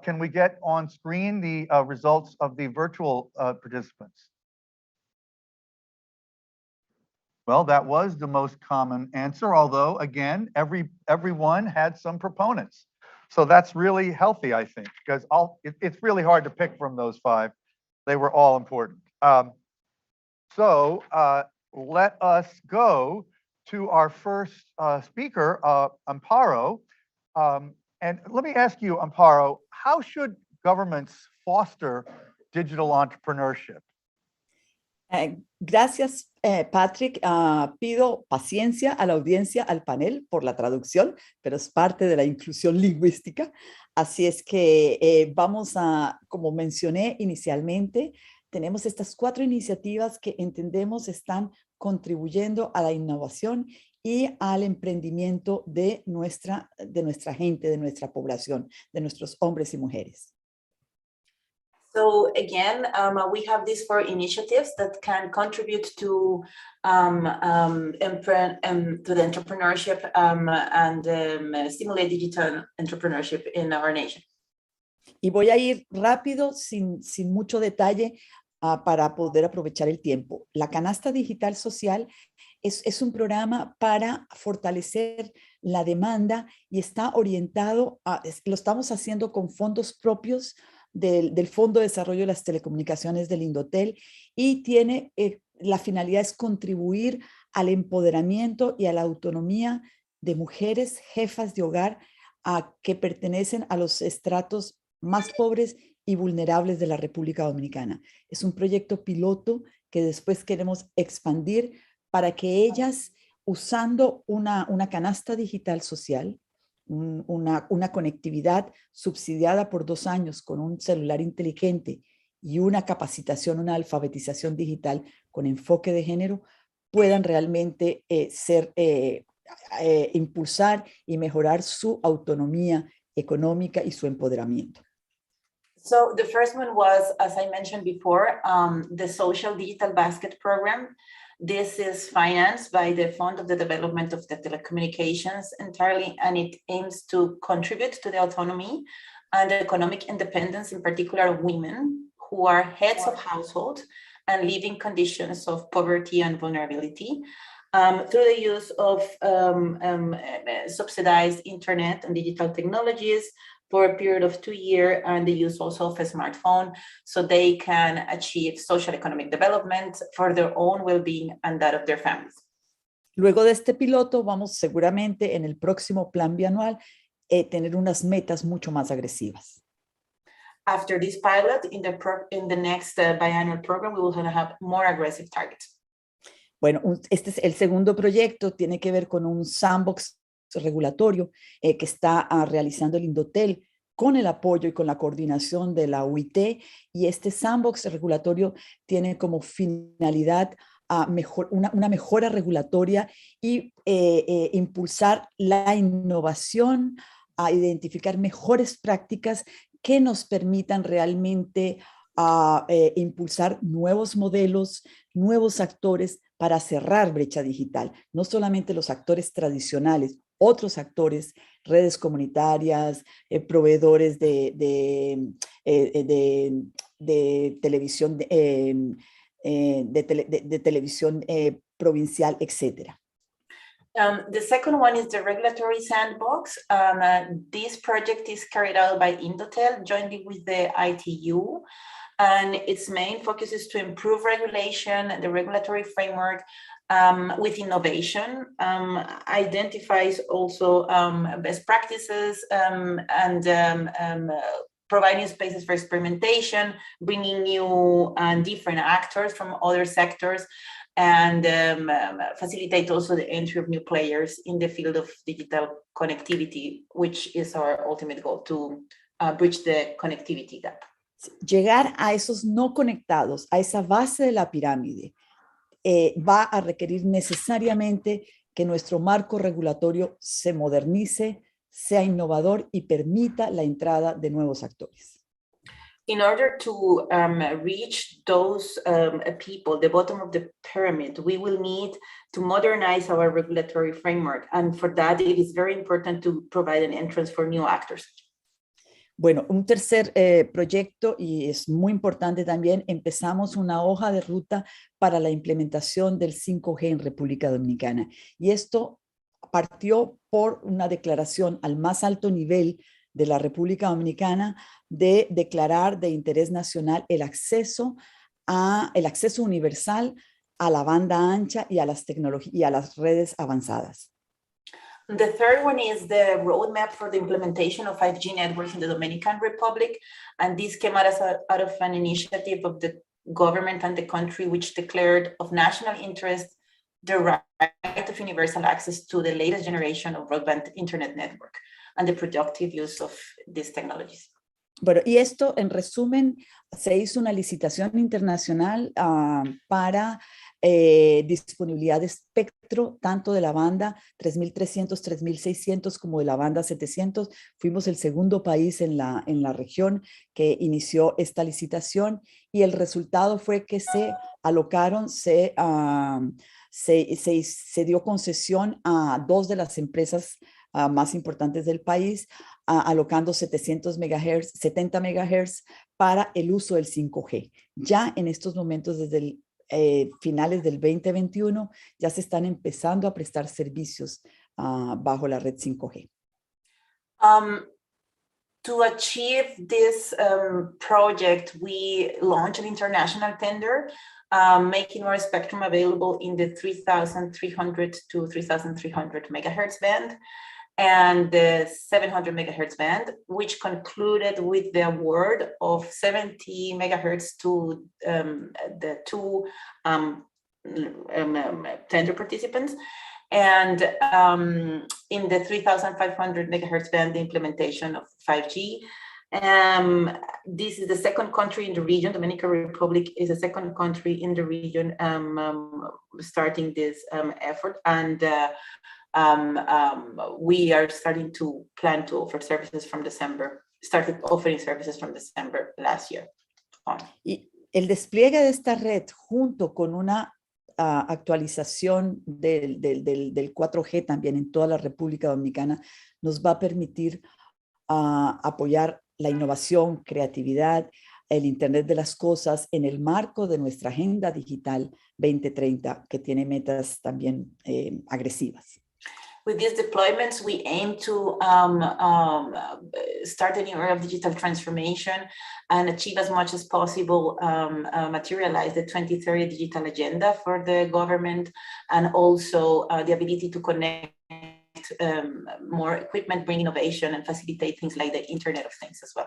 Can we get on screen the results of the virtual participants? Well, that was the most common answer, although, again, everyone had some proponents. So that's really healthy, I think, because it's really hard to pick from those 5. They were all important. So let us go to our first speaker, Amparo. And let me ask you, Amparo, how should governments foster digital entrepreneurship? Gracias, Patrick. Pido paciencia a la audiencia, al panel, por la traducción, pero es parte de la inclusión lingüística. Así es que vamos a, como mencioné inicialmente, tenemos estas 4 iniciativas que entendemos están contribuyendo a la innovación y al emprendimiento de nuestra gente, de nuestra población, de nuestros hombres y mujeres. So again, we have these 4 initiatives that can contribute to the entrepreneurship and stimulate digital entrepreneurship in our nation. Y voy a ir rápido, sin mucho detalle, para poder aprovechar el tiempo. La canasta digital social es un programa para fortalecer la demanda y está orientado lo estamos haciendo con fondos propios del Fondo de Desarrollo de las Telecomunicaciones del Indotel y tiene, la finalidad es contribuir al empoderamiento y a la autonomía de mujeres jefas de hogar que pertenecen a los estratos más pobres y vulnerables de la República Dominicana. Es un proyecto piloto que después queremos expandir para que ellas, usando una canasta digital social, una conectividad subsidiada por 2 años con un celular inteligente y una capacitación, una alfabetización digital con enfoque de género, puedan realmente impulsar y mejorar su autonomía económica y su empoderamiento. So the first one was, as I mentioned before, the Social Digital Basket Program. This is financed by the Fund of the Development of the Telecommunications entirely, and it aims to contribute to the autonomy and the economic independence, in particular of women who are heads of household and live in conditions of poverty and vulnerability through the use of subsidized internet and digital technologies for a period of 2 years, and the use also of a smartphone, so they can achieve social economic development for their own well-being and that of their families. Luego de este piloto, vamos seguramente en el próximo plan bianual tener unas metas mucho más agresivas. After this pilot, in the next biannual program, we will have more aggressive targets. Bueno, este es el segundo proyecto, tiene que ver con un sandbox regulatorio que está realizando el Indotel con el apoyo y con la coordinación de la UIT, y este sandbox regulatorio tiene como finalidad una mejora regulatoria y impulsar la innovación, a identificar mejores prácticas que nos permitan realmente impulsar nuevos modelos, nuevos actores para cerrar brecha digital. No solamente los actores tradicionales, otros actores, redes comunitarias, proveedores de televisión, de televisión provincial, etc. The second one is the regulatory sandbox. This project is carried out by Indotel jointly with the ITU, and its main focus is to improve regulation, the regulatory framework with innovation, identifies also best practices and providing spaces for experimentation, bringing new and different actors from other sectors, and facilitate also the entry of new players in the field of digital connectivity, which is our ultimate goal, to bridge the connectivity gap. Llegar a esos no conectados, a esa base de la pirámide, va a requerir necesariamente que nuestro marco regulatorio se modernice, sea innovador y permita la entrada de nuevos actores. In order to reach those people, the bottom of the pyramid, we will need to modernize our regulatory framework. And for that, it is very important to provide an entrance for new actors. Bueno, un tercer proyecto, y es muy importante también, empezamos una hoja de ruta para la implementación del 5G en República Dominicana. Y esto partió por una declaración al más alto nivel de la República Dominicana de declarar de interés nacional el acceso universal a la banda ancha y a las tecnologías y a las redes avanzadas. The third one is the roadmap for the implementation of 5G networks in the Dominican Republic, and this came out of an initiative of the government and the country, which declared of national interest the right of universal access to the latest generation of broadband internet network and the productive use of these technologies. Bueno, y esto, en resumen, se hizo una licitación internacional para disponibilidad de espectro, tanto de la banda 3300, 3600 como de la banda 700. Fuimos el segundo país en la región que inició esta licitación y el resultado fue que se alocaron, se dio concesión a 2 de las empresas más importantes del país, alocando 700 MHz, 70 MHz para el uso del 5G. Ya en estos momentos, desde el finales del 2021, ya se están empezando a prestar servicios bajo la red 5G. To achieve this project, we launched an international tender, making our spectrum available in the 3,300 to 3,300 megahertz band and the 700 megahertz band, which concluded with the award of 70 megahertz to the 2 tender participants. And in the 3,500 megahertz band, the implementation of 5G. This is the second country in the region. Dominican Republic is the second country in the region starting this effort. And we are starting to plan to offer services from December, started offering services from December last year on. Y el despliegue de esta red junto con una actualización del 4G también en toda la República Dominicana nos va a permitir apoyar la innovación, creatividad, el Internet de las cosas en el marco de nuestra Agenda Digital 2030, que tiene metas también agresivas. With these deployments, we aim to start a new era of digital transformation and achieve as much as possible, materialize the 2030 digital agenda for the government, and also the ability to connect more equipment, bring innovation, and facilitate things like the Internet of Things as well.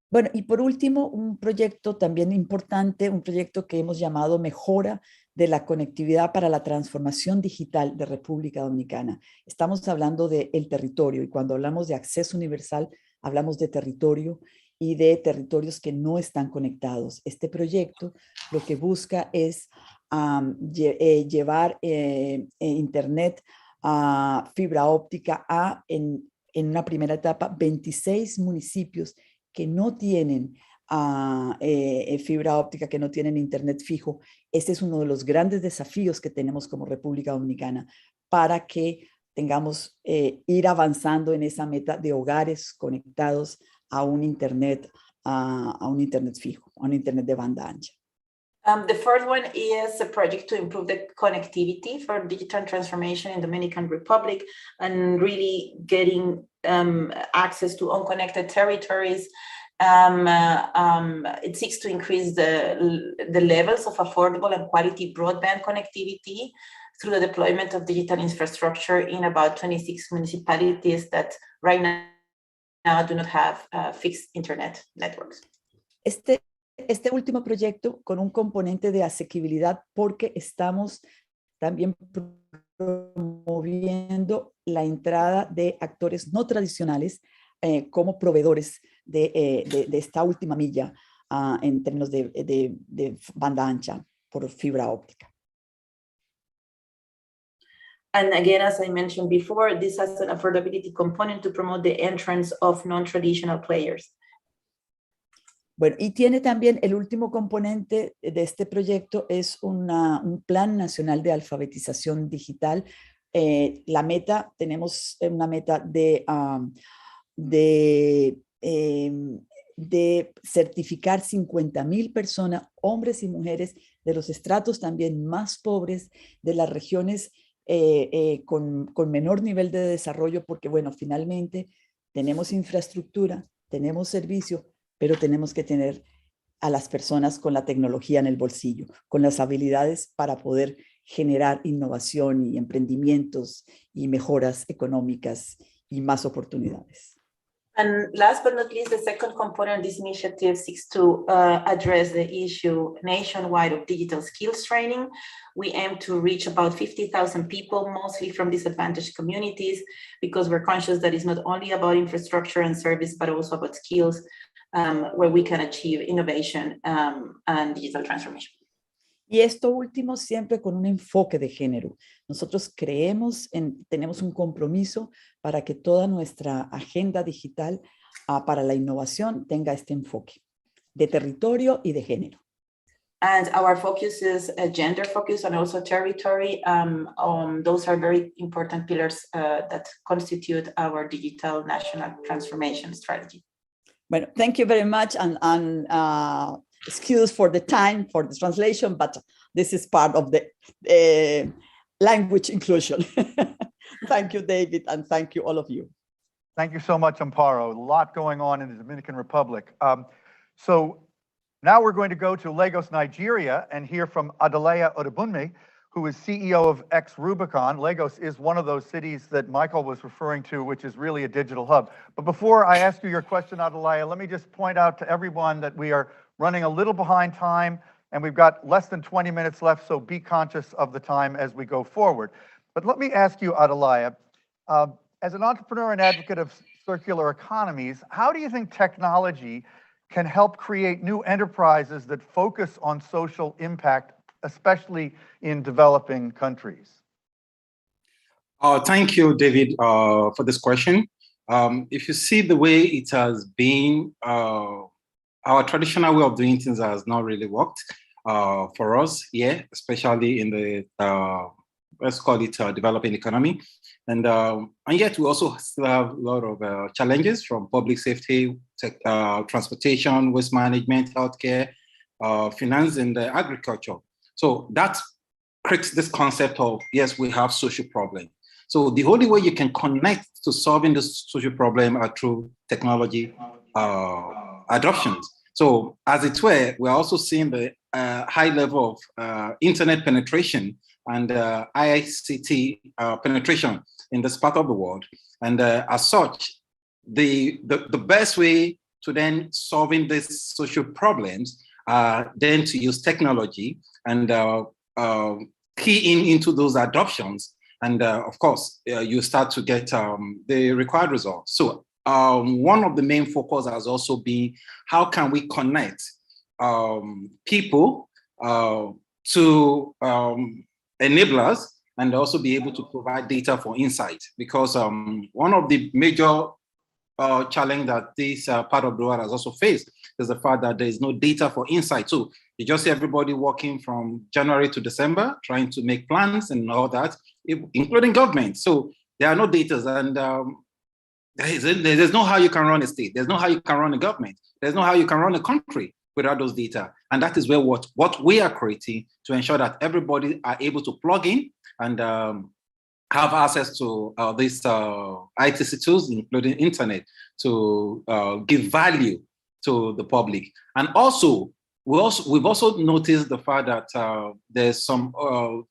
Bueno, y por último, un proyecto también importante, un proyecto que hemos llamado Mejora de la Conectividad para la Transformación Digital de República Dominicana. Estamos hablando del territorio y cuando hablamos de acceso universal, hablamos de territorio y de territorios que no están conectados. Este proyecto lo que busca es llevar Internet a fibra óptica en una primera etapa 26 municipios que no tienen fibra óptica, que no tienen internet fijo. Este es uno de los grandes desafíos que tenemos como República Dominicana para que tengamos ir avanzando en esa meta de hogares conectados a un internet fijo, a un internet de banda ancha. The first one is a project to improve the connectivity for digital transformation in Dominican Republic and really getting access to unconnected territories. It seeks to increase the levels of affordable and quality broadband connectivity through the deployment of digital infrastructure in about 26 municipalities that right now do not have fixed internet networks. Este último proyecto con un componente de asequibilidad porque estamos también promoviendo la entrada de actores no tradicionales como proveedores de esta última milla en términos de banda ancha por fibra óptica. And again, as I mentioned before, this has an affordability component to promote the entrance of non-traditional players. Bueno, y tiene también el último componente de este proyecto es un plan nacional de alfabetización digital. Tenemos una meta de certificar 50,000 personas, hombres y mujeres, de los estratos también más pobres, de las regiones con menor nivel de desarrollo, porque bueno, finalmente tenemos infraestructura, tenemos servicio, pero tenemos que tener a las personas con la tecnología en el bolsillo, con las habilidades para poder generar innovación y emprendimientos y mejoras económicas y más oportunidades. And last but not least, the second component of this initiative seeks to address the issue nationwide of digital skills training. We aim to reach about 50,000 people, mostly from disadvantaged communities, because we're conscious that it's not only about infrastructure and service, but also about skills where we can achieve innovation and digital transformation. Y esto último siempre con un enfoque de género. Nosotros tenemos un compromiso para que toda nuestra agenda digital para la innovación tenga este enfoque de territorio y de género. And our focus is a gender focus and also territory. Those are very important pillars that constitute our digital national transformation strategy. Bueno, thank you very much, and excuse for the time for the translation, but this is part of the language inclusion. Thank you, David, and thank you, all of you. Thank you so much, Amparo. A lot going on in the Dominican Republic. So now we're going to go to Lagos, Nigeria, and hear from Adelaya Odebunmi, who is CEO of Rubicon. Lagos is one of those cities that Michael was referring to, which is really a digital hub. But before I ask you your question, Adelaya, let me just point out to everyone that we are running a little behind time, and we've got less than 20 minutes left, so be conscious of the time as we go forward. But let me ask you, Adelaya, as an entrepreneur and advocate of circular economies, how do you think technology can help create new enterprises that focus on social impact, especially in developing countries? Thank you, David, for this question. If you see the way it has been, our traditional way of doing things has not really worked for us here, especially in the, let's call it developing economy. And yet we also still have a lot of challenges from public safety, transportation, waste management, healthcare, finance, and agriculture. So that creates this concept of, yes, we have social problems. So the only way you can connect to solving this social problem are through technology adoptions. So as it were, we're also seeing the high level of internet penetration and ICT penetration in this part of the world. And as such, the best way to then solving these social problems then to use technology and key into those adoptions. And of course, you start to get the required results. So one of the main focus has also been how can we connect people to enablers and also be able to provide data for insight. Because one of the major challenge that this part of the world has also faced is the fact that there is no data for insight. So you just see everybody working from January to December, trying to make plans and all that, including government. So there are no data, and there's no how you can run a state. There's no how you can run a government. There's no how you can run a country without those data. And that is where what we are creating to ensure that everybody are able to plug in and have access to these ITC tools, including internet, to give value to the public. And also, we've also noticed the fact that there's some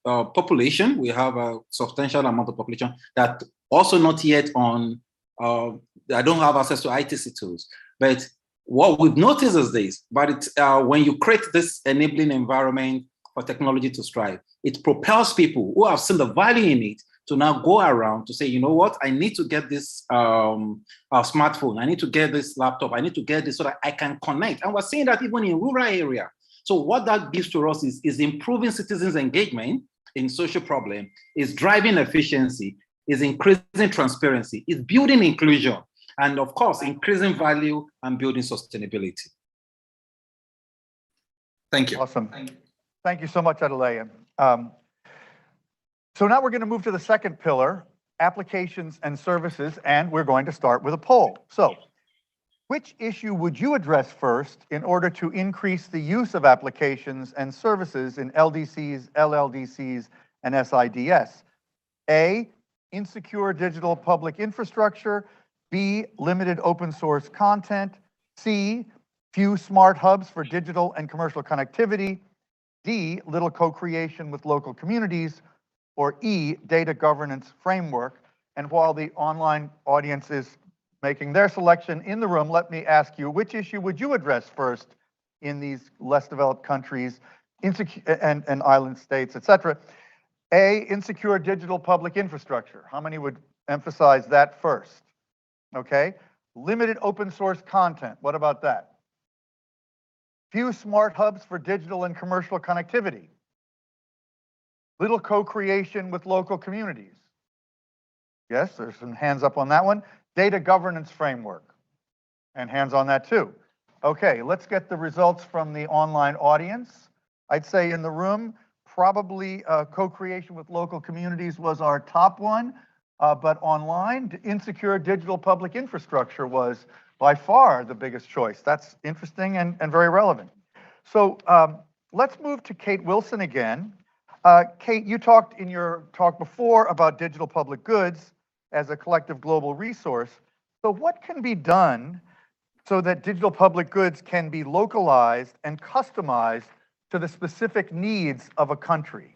population, we have a substantial amount of population that also not yet on, I don't have access to ITC tools. But what we've noticed is this, but when you create this enabling environment for technology to strive, it propels people who have seen the value in it to now go around to say, you know what, I need to get this smartphone, I need to get this laptop, I need to get this so that I can connect. And we're seeing that even in rural area. So what that gives to us is improving citizens' engagement in social problem, is driving efficiency, is increasing transparency, is building inclusion, and of course, increasing value and building sustainability. Thank you. Awesome. Thank you so much, Adelaya. So now we're going to move to the second pillar, applications and services, and we're going to start with a poll. So, which issue would you address first in order to increase the use of applications and services in LDCs, LLDCs, and SIDS? A, insecure digital public infrastructure. B, limited open source content. C, few smart hubs for digital and commercial connectivity. D, little co-creation with local communities. Or E, data governance framework. And while the online audience is making their selection in the room, let me ask you, which issue would you address first in these less developed countries, and island states, etc.? A, insecure digital public infrastructure. How many would emphasize that first? Okay. Limited open source content. What about that? Few smart hubs for digital and commercial connectivity. Little co-creation with local communities. Yes, there's some hands up on that one. Data governance framework. And hands on that too. Okay, let's get the results from the online audience. I'd say in the room, probably co-creation with local communities was our top one, but online, insecure digital public infrastructure was by far the biggest choice. That's interesting and very relevant. So let's move to Kate Wilson again. Kate, you talked in your talk before about digital public goods as a collective global resource. So what can be done so that digital public goods can be localized and customized to the specific needs of a country?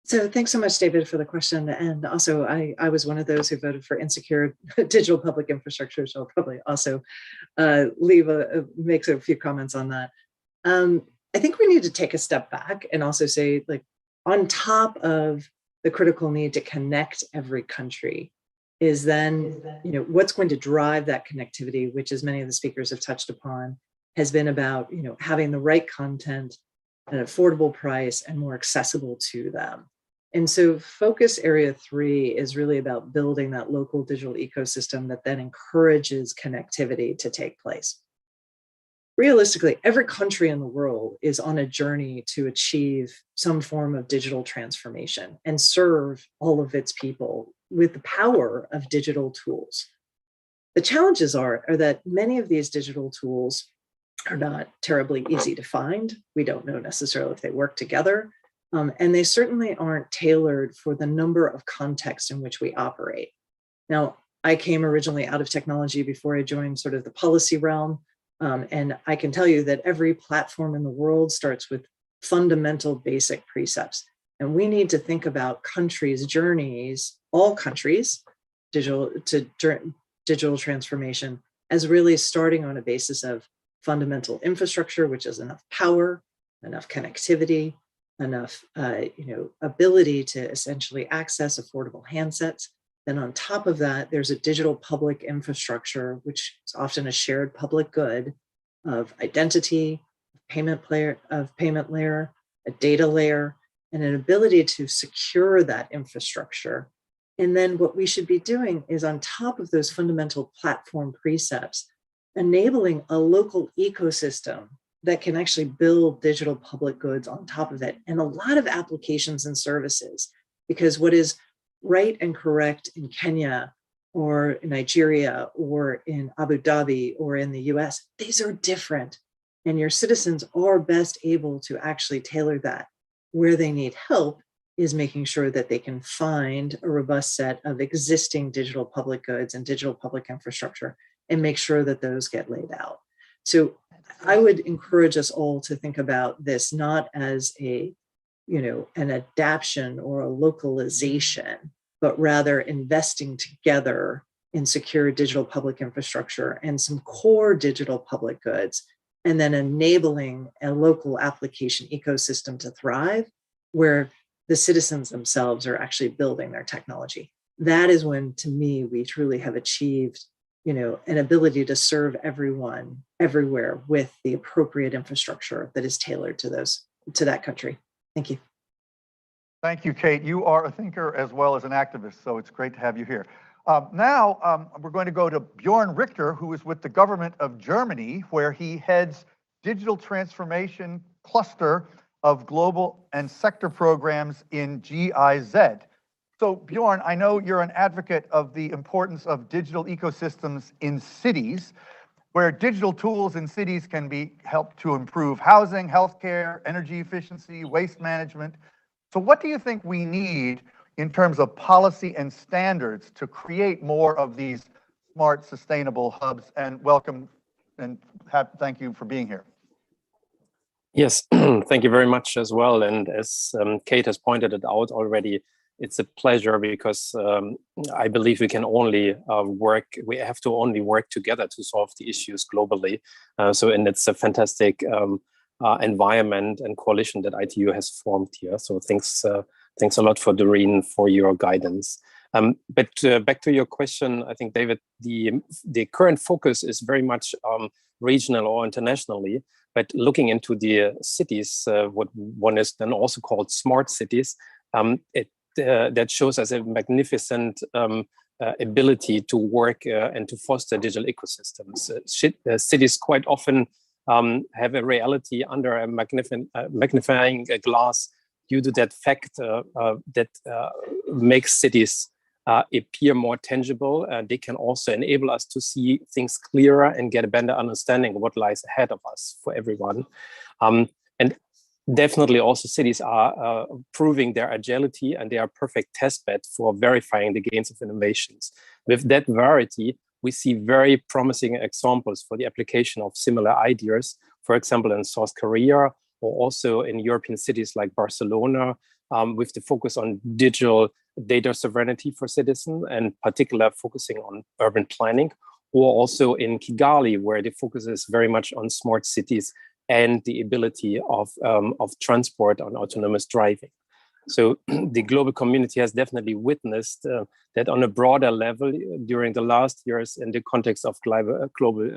So thanks so much, David, for the question. And also, I was one of those who voted for insecure digital public infrastructure, so I'll probably also make a few comments on that. I think we need to take a step back and also say, like, on top of the critical need to connect every country is then, what's going to drive that connectivity, which, as many of the speakers have touched upon, has been about, having the right content at an affordable price and more accessible to them. And so focus area 3 is really about building that local digital ecosystem that then encourages connectivity to take place. Realistically, every country in the world is on a journey to achieve some form of digital transformation and serve all of its people with the power of digital tools. The challenges are that many of these digital tools are not terribly easy to find. We don't know necessarily if they work together. And they certainly aren't tailored for the number of contexts in which we operate. Now, I came originally out of technology before I joined sort of the policy realm. And I can tell you that every platform in the world starts with fundamental basic precepts. And we need to think about countries' journeys, all countries, digital transformation, as really starting on a basis of fundamental infrastructure, which is enough power, enough connectivity, enough ability to essentially access affordable handsets. Then on top of that, there's a digital public infrastructure, which is often a shared public good of identity, payment layer, a data layer, and an ability to secure that infrastructure. And then what we should be doing is, on top of those fundamental platform precepts, enabling a local ecosystem that can actually build digital public goods on top of it, and a lot of applications and services. Because what is right and correct in Kenya or in Nigeria or in Abu Dhabi or in the US, these are different. And your citizens are best able to actually tailor that. Where they need help is making sure that they can find a robust set of existing digital public goods and digital public infrastructure and make sure that those get laid out. So I would encourage us all to think about this not as an adaptation or a localization, but rather investing together in secure digital public infrastructure and some core digital public goods, and then enabling a local application ecosystem to thrive where the citizens themselves are actually building their technology. That is when, to me, we truly have achieved an ability to serve everyone everywhere with the appropriate infrastructure that is tailored to that country. Thank you. Thank you, Kate. You are a thinker as well as an activist, so it's great to have you here. Now, we're going to go to Bjorn Richter, who is with the government of Germany, where he heads digital transformation cluster of global and sector programs in GIZ. So Bjorn, I know you're an advocate of the importance of digital ecosystems in cities, where digital tools in cities can help to improve housing, healthcare, energy efficiency, waste management. So what do you think we need in terms of policy and standards to create more of these smart, sustainable hubs? And welcome and thank you for being here. Yes, thank you very much as well. And as Kate has pointed it out already, it's a pleasure because I believe we can only we have to only work together to solve the issues globally. And it's a fantastic environment and coalition that ITU has formed here. So thanks a lot for Doreen for your guidance. But back to your question, I think, David, the current focus is very much regional or internationally, But looking into the cities, what one is then also called smart cities, that shows us a magnificent ability to work and to foster digital ecosystems. Cities quite often have a reality under a magnifying glass due to that fact that makes cities appear more tangible. They can also enable us to see things clearer and get a better understanding of what lies ahead of us for everyone. And definitely also cities are proving their agility, and they are a perfect testbed for verifying the gains of innovations. With that variety, we see very promising examples for the application of similar ideas, for example, in South Korea, or also in European cities like Barcelona, with the focus on digital data sovereignty for citizens, and particular focusing on urban planning, or also in Kigali, where the focus is very much on smart cities and the ability of transport on autonomous driving. So the global community has definitely witnessed that on a broader level during the last years in the context of global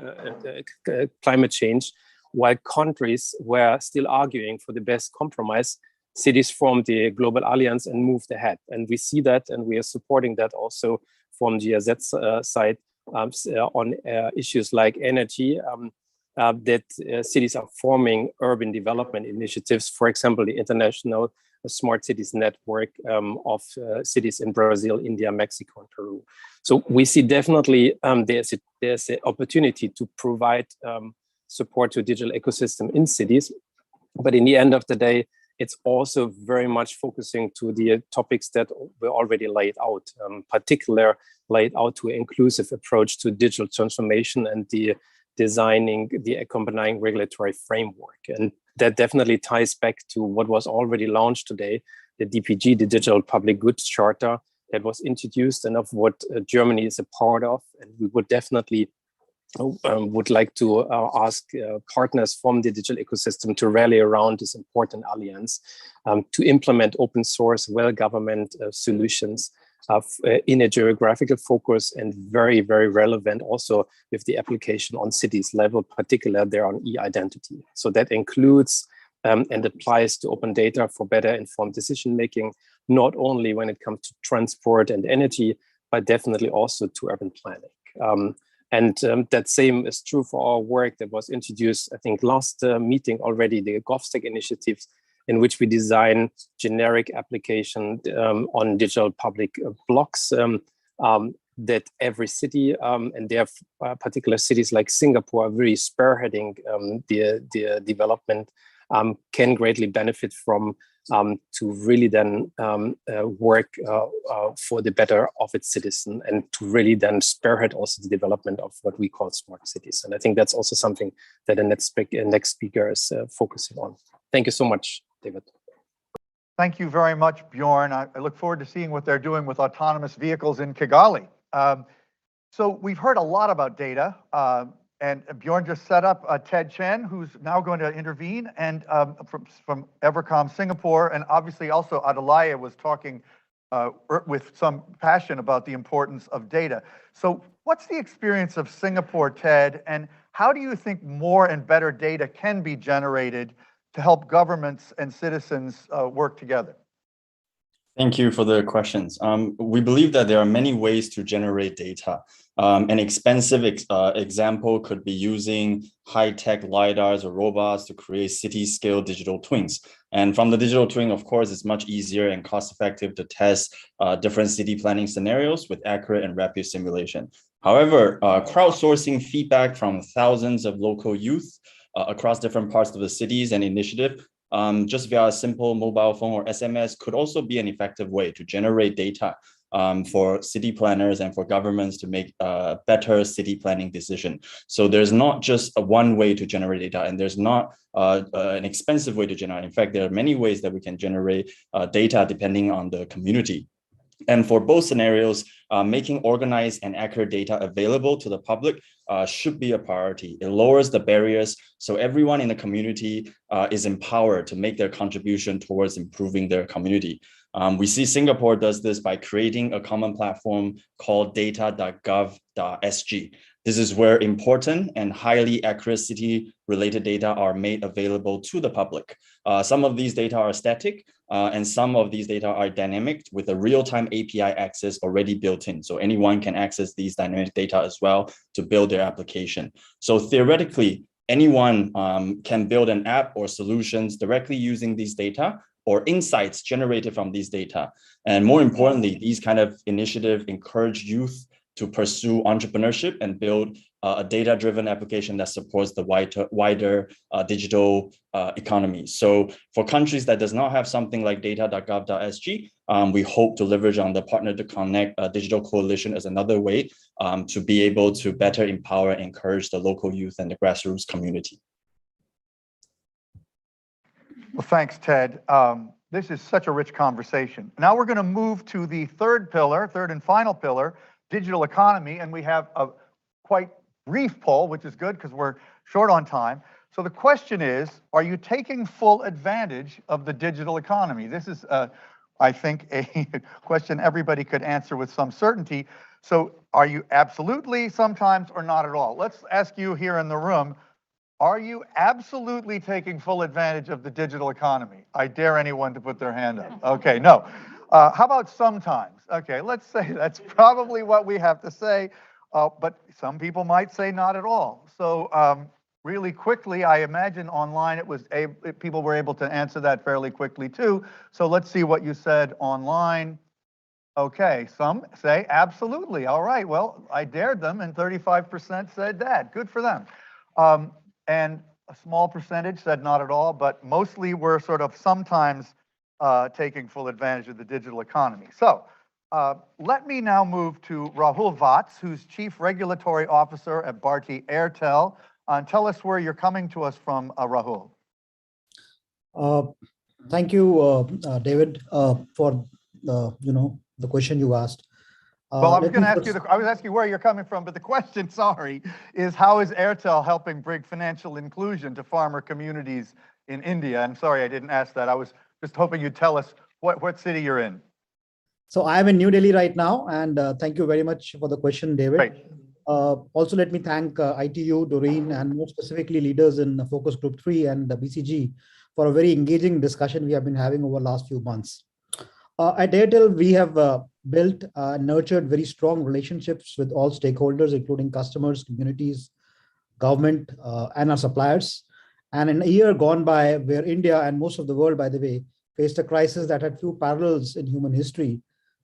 climate change, while countries were still arguing for the best compromise, cities formed the Global Alliance and moved ahead. And we see that, and we are supporting that also from GIZ's side on issues like energy, that cities are forming urban development initiatives, for example, the International Smart Cities Network of cities in Brazil, India, Mexico, and Peru. So we see definitely there's an opportunity to provide support to digital ecosystem in cities. But in the end of the day, it's also very much focusing to the topics that were already laid out, particularly laid out to an inclusive approach to digital transformation and the designing the accompanying regulatory framework. And that definitely ties back to what was already launched today, the DPG, the Digital Public Goods Charter, that was introduced and of what Germany is a part of. And we would definitely would like to ask partners from the digital ecosystem to rally around this important alliance to implement open source, well-government solutions in a geographical focus, and very, very relevant also with the application on cities level, particularly there on e-identity. So that includes and applies to open data for better informed decision-making, not only when it comes to transport and energy, but definitely also to urban planning. That same is true for our work that was introduced, I think, last meeting already, the GovStack initiatives, in which we design generic application on digital public blocks that every city, and there are particular cities like Singapore are really spearheading the development, can greatly benefit from to really then work for the better of its citizen, and to really then spearhead also the development of what we call smart cities. And I think that's also something that the next speaker is focusing on. Thank you so much, David. Thank you very much, Bjorn. I look forward to seeing what they're doing with autonomous vehicles in Kigali. So we've heard a lot about data, and Bjorn just set up Ted Chen, who's now going to intervene, and from Evercom Singapore, and obviously also Adelaya was talking with some passion about the importance of data. So what's the experience of Singapore, Ted, and how do you think more and better data can be generated to help governments and citizens work together? Thank you for the questions. We believe that there are many ways to generate data. An expensive example could be using high-tech LiDARs or robots to create city-scale digital twins. And from the digital twin, of course, it's much easier and cost-effective to test different city planning scenarios with accurate and rapid simulation. However, crowdsourcing feedback from thousands of local youth across different parts of the cities and initiative just via a simple mobile phone or SMS could also be an effective way to generate data for city planners and for governments to make a better city planning decision. So there's not just one way to generate data, and there's not an expensive way to generate. In fact, there are many ways that we can generate data depending on the community. And for both scenarios, making organized and accurate data available to the public should be a priority. It lowers the barriers, so everyone in the community is empowered to make their contribution towards improving their community. We see Singapore does this by creating a common platform called data.gov.sg. This is where important and highly accuracy related data are made available to the public. Some of these data are static, and some of these data are dynamic with a real-time API access already built in. So anyone can access these dynamic data as well to build their application. So theoretically, anyone can build an app or solutions directly using these data or insights generated from these data. And more importantly, these kind of initiatives encourage youth to pursue entrepreneurship and build a data-driven application that supports the wider digital economy. So for countries that does not have something like data.gov.sg, we hope to leverage on the Partner2Connect digital coalition as another way to be able to better empower and encourage the local youth and the grassroots community. Well, thanks, Ted. This is such a rich conversation. Now we're going to move to the third and final pillar, digital economy, and we have a quite brief poll, which is good because we're short on time. So the question is, are you taking full advantage of the digital economy? This is, I think, a question everybody could answer with some certainty. So are you absolutely, sometimes, or not at all? Let's ask you here in the room, are you absolutely taking full advantage of the digital economy? I dare anyone to put their hand up. Okay, no. How about sometimes? Okay, let's say that's probably what we have to say, but some people might say not at all. So really quickly, I imagine online people were able to answer that fairly quickly too. So let's see what you said online. Okay, some say absolutely. All right, well, I dared them and 35% said that. Good for them. And a small percentage said not at all, but mostly we're sort of sometimes taking full advantage of the digital economy. So let me now move to Rahul Vats, who's Chief Regulatory Officer at Bharti Airtel. Tell us where you're coming to us from, Rahul. Thank you, David, for the question you asked. Well, I was going to ask you, I was asking where you're coming from, but the question, sorry, is how is Airtel helping bring financial inclusion to farmer communities in India? I'm sorry I didn't ask that. I was just hoping you'd tell us what city you're in. So I'm in New Delhi right now, and thank you very much for the question, David. Great. Also, let me thank ITU, Doreen, and more specifically leaders in Focus Group 3 and the BCG for a very engaging discussion we have been having over the last few months. At Airtel, we have built and nurtured very strong relationships with all stakeholders, including customers, communities, government, and our suppliers. And in a year gone by, where India and most of the world, by the way, faced a crisis that had few parallels in human history,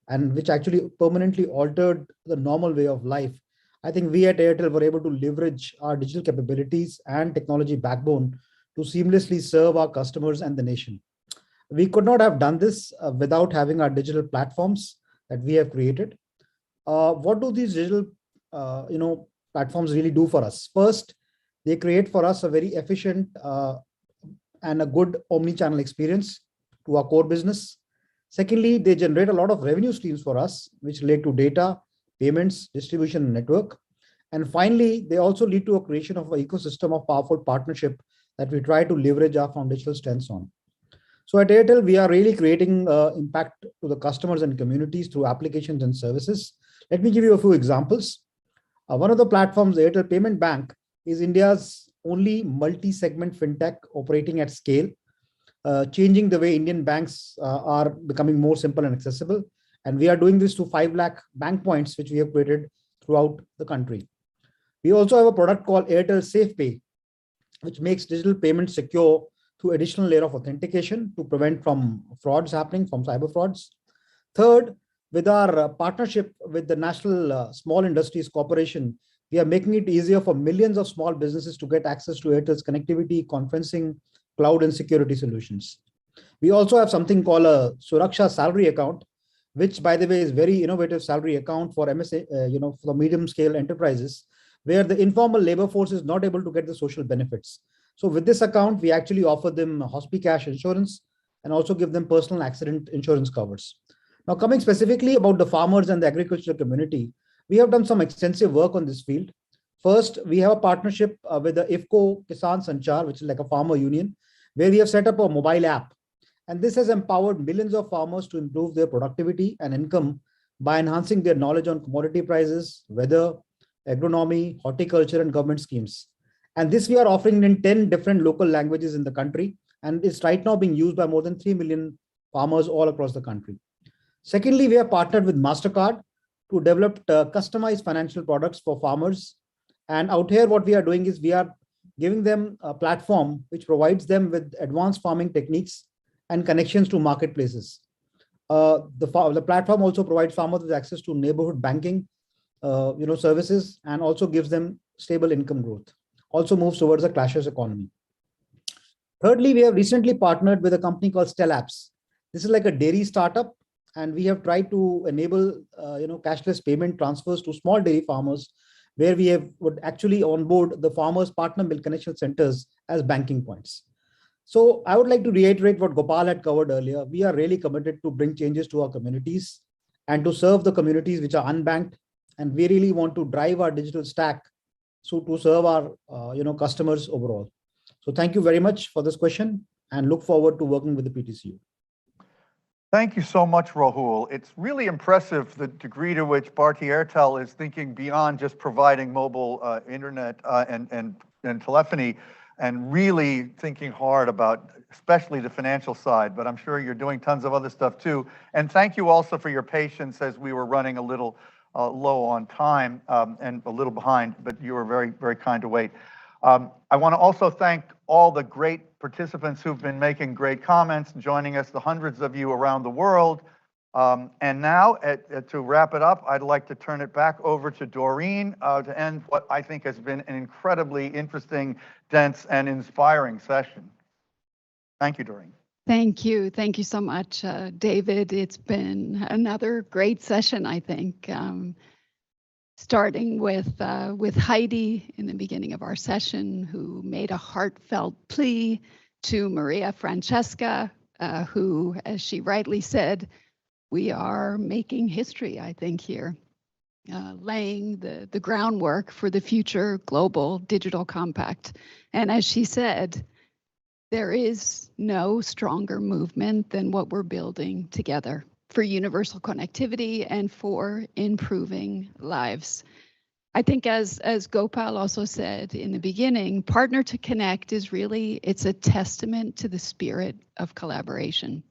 and which actually permanently altered the normal way of life, I think we at Airtel were able to leverage our digital capabilities and technology backbone to seamlessly serve our customers and the nation. We could not have done this without having our digital platforms that we have created. What do these digital platforms really do for us? First, they create for us a very efficient and a good omni-channel experience to our core business. Secondly, they generate a lot of revenue streams for us, which relate to data, payments, distribution, and network. And finally, they also lead to a creation of an ecosystem of powerful partnership that we try to leverage our foundational strengths on. So at Airtel, we are really creating impact to the customers and communities through applications and services. Let me give you a few examples. One of the platforms, Airtel Payment Bank, is India's only multi-segment fintech operating at scale, changing the way Indian banks are becoming more simple and accessible. And we are doing this to 5 lakh bank points, which we have created throughout the country. We also have a product called Airtel SafePay, which makes digital payments secure through additional layer of authentication to prevent from frauds happening, from cyber frauds. Third, with our partnership with the National Small Industries Corporation, we are making it easier for millions of small businesses to get access to Airtel's connectivity, conferencing, cloud, and security solutions. We also have something called a Suraksha salary account, which, by the way, is very innovative salary account for MSA, for medium-scale enterprises, where the informal labor force is not able to get the social benefits. So with this account, we actually offer them HospiCash insurance and also give them personal accident insurance covers. Now, coming specifically about the farmers and the agricultural community, we have done some extensive work on this field. First, we have a partnership with the IFFCO Kisan Sanchar, which is like a farmer union, where we have set up a mobile app. And this has empowered millions of farmers to improve their productivity and income by enhancing their knowledge on commodity prices, weather, agronomy, horticulture, and government schemes. And this we are offering in 10 different local languages in the country. And it's right now being used by more than 3 million farmers all across the country. Secondly, we have partnered with MasterCard to develop customized financial products for farmers. And out here, what we are doing is we are giving them a platform which provides them with advanced farming techniques and connections to marketplaces. The platform also provides farmers with access to neighborhood banking services, and also gives them stable income growth. Also moves towards a cashless economy. Thirdly, we have recently partnered with a company called Stellapps. This is like a dairy startup, and we have tried to enable cashless payment transfers to small dairy farmers, where we would actually onboard the farmers' partner milk connection centers as banking points. So I would like to reiterate what Gopal had covered earlier. We are really committed to bring changes to our communities and to serve the communities which are unbanked. And we really want to drive our digital stack so to serve our customers overall. So thank you very much for this question, and look forward to working with the PTCU. Thank you so much, Rahul. It's really impressive the degree to which Bharti Airtel is thinking beyond just providing mobile internet and telephony, and really thinking hard about especially the financial side, but I'm sure you're doing tons of other stuff too. And thank you also for your patience as we were running a little low on time and a little behind, but you were very, very kind to wait. I want to also thank all the great participants who've been making great comments and joining us, the hundreds of you around the world. And now, to wrap it up, I'd like to turn it back over to Doreen to end what I think has been an incredibly interesting, dense, and inspiring session. Thank you, Doreen. Thank you. Thank you so much, David. It's been another great session, I think. Starting with Heidi in the beginning of our session, who made a heartfelt plea to Maria Francesca, who, as she rightly said, we are making history, I think, here, laying the groundwork for the future global digital compact. And as she said, there is no stronger movement than what we're building together for universal connectivity and for improving lives. I think as Gopal also said in the beginning, Partner2Connect is really, it's a testament to the spirit of collaboration.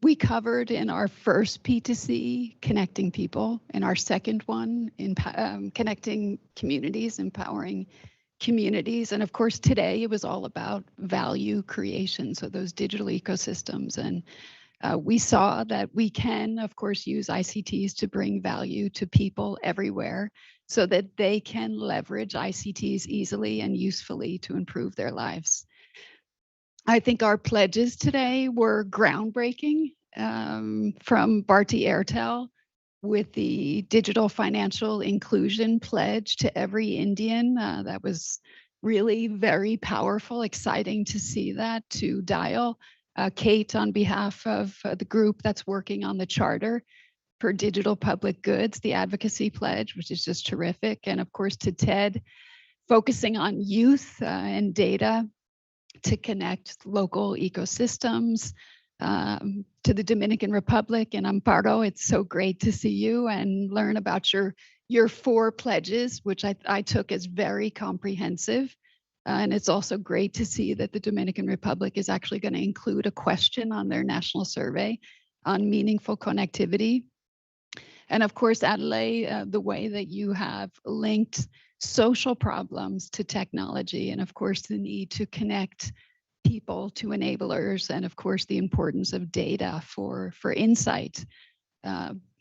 We covered in our first P2C connecting people, in our second one in connecting communities, empowering communities. And of course, today it was all about value creation, so those digital ecosystems. And we saw that we can, of course, use ICTs to bring value to people everywhere so that they can leverage ICTs easily and usefully to improve their lives. I think our pledges today were groundbreaking, from Bharti Airtel with the digital financial inclusion pledge to every Indian. That was really very powerful, exciting to see that, to Dial. Kate, on behalf of the group that's working on the charter for digital public goods, the advocacy pledge, which is just terrific. And of course, to Ted, focusing on youth and data to connect local ecosystems, to the Dominican Republic and Amparo. It's so great to see you and learn about your 4 pledges, which I took as very comprehensive. And it's also great to see that the Dominican Republic is actually going to include a question on their national survey on meaningful connectivity. And of course, Adelaide, the way that you have linked social problems to technology, and of course, the need to connect people to enablers, and of course, the importance of data for insight.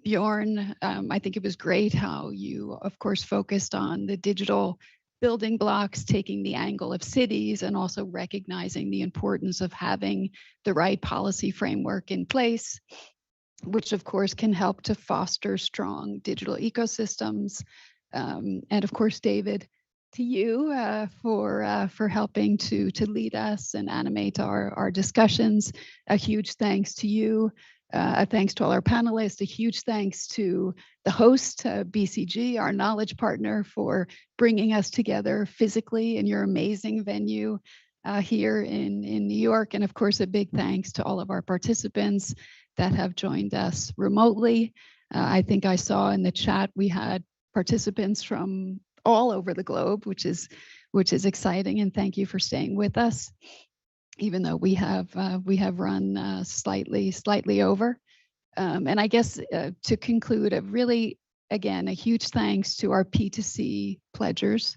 Bjorn, I think it was great how you, of course, focused on the digital building blocks, taking the angle of cities, and also recognizing the importance of having the right policy framework in place, which of course can help to foster strong digital ecosystems. And of course, David, to you for helping to lead us and animate our discussions. A huge thanks to you. A thanks to all our panelists, a huge thanks to the host, BCG, our knowledge partner, for bringing us together physically in your amazing venue here in New York. And of course, a big thanks to all of our participants that have joined us remotely. I think I saw in the chat we had participants from all over the globe, which is exciting. And thank you for staying with us, even though we have run slightly over. And I guess to conclude, again, a huge thanks to our P2C pledgers,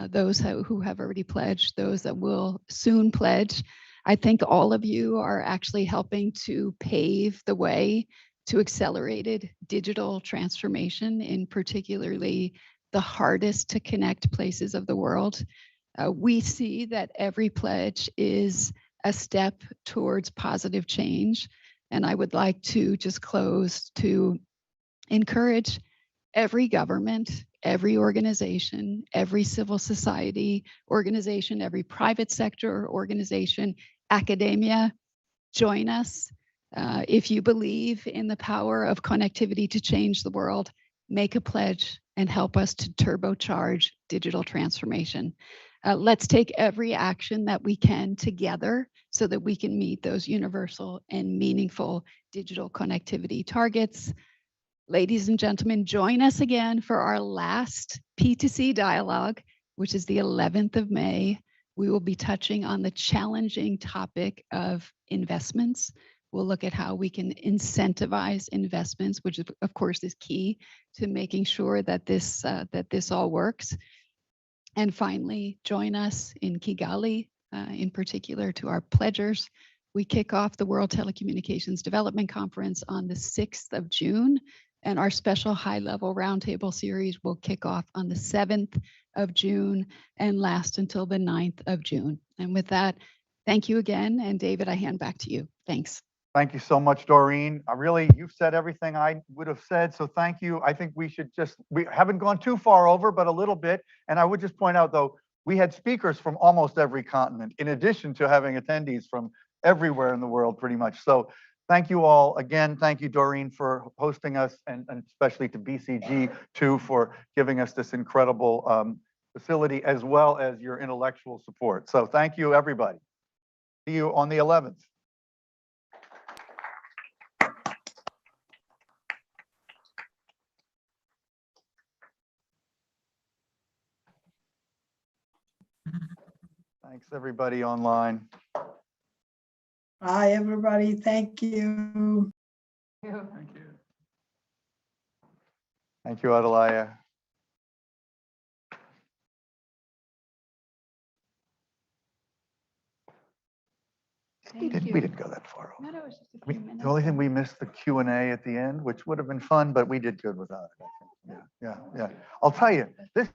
those who have already pledged, those that will soon pledge. I think all of you are actually helping to pave the way to accelerated digital transformation in particularly the hardest to connect places of the world. We see that every pledge is a step towards positive change. And I would like to just close to encourage every government, every organization, every civil society organization, every private sector organization, academia, join us. If you believe in the power of connectivity to change the world, make a pledge and help us to turbocharge digital transformation. Let's take every action that we can together so that we can meet those universal and meaningful digital connectivity targets. Ladies and gentlemen, join us again for our last P2C dialogue, which is the 11th of May. We will be touching on the challenging topic of investments. We'll look at how we can incentivize investments, which of course is key to making sure that this all works. And finally, join us in Kigali, in particular to our pledgers. We kick off the World Telecommunications Development Conference on the 6th of June, and our special high-level roundtable series will kick off on the 7th of June and last until the 9th of June. And with that, thank you again. And David, I hand back to you. Thanks. Thank you so much, Doreen. You've said everything I would have said, so thank you. I think we haven't gone too far over, but a little bit. And I would just point out, though, we had speakers from almost every continent, in addition to having attendees from everywhere in the world, pretty much. So thank you all. Again, thank you, Doreen, for hosting us, and especially to BCG, too, for giving us this incredible facility, as well as your intellectual support. So thank you, everybody. See you on the 11th. Thanks, everybody online. Bye, everybody. Thank you. Thank you. Thank you, Adelia. We didn't go that far over. No, it was just a few minutes. The only thing we missed the Q&A at the end, which would have been fun, but we did good without it. Yeah. I'll tell you, this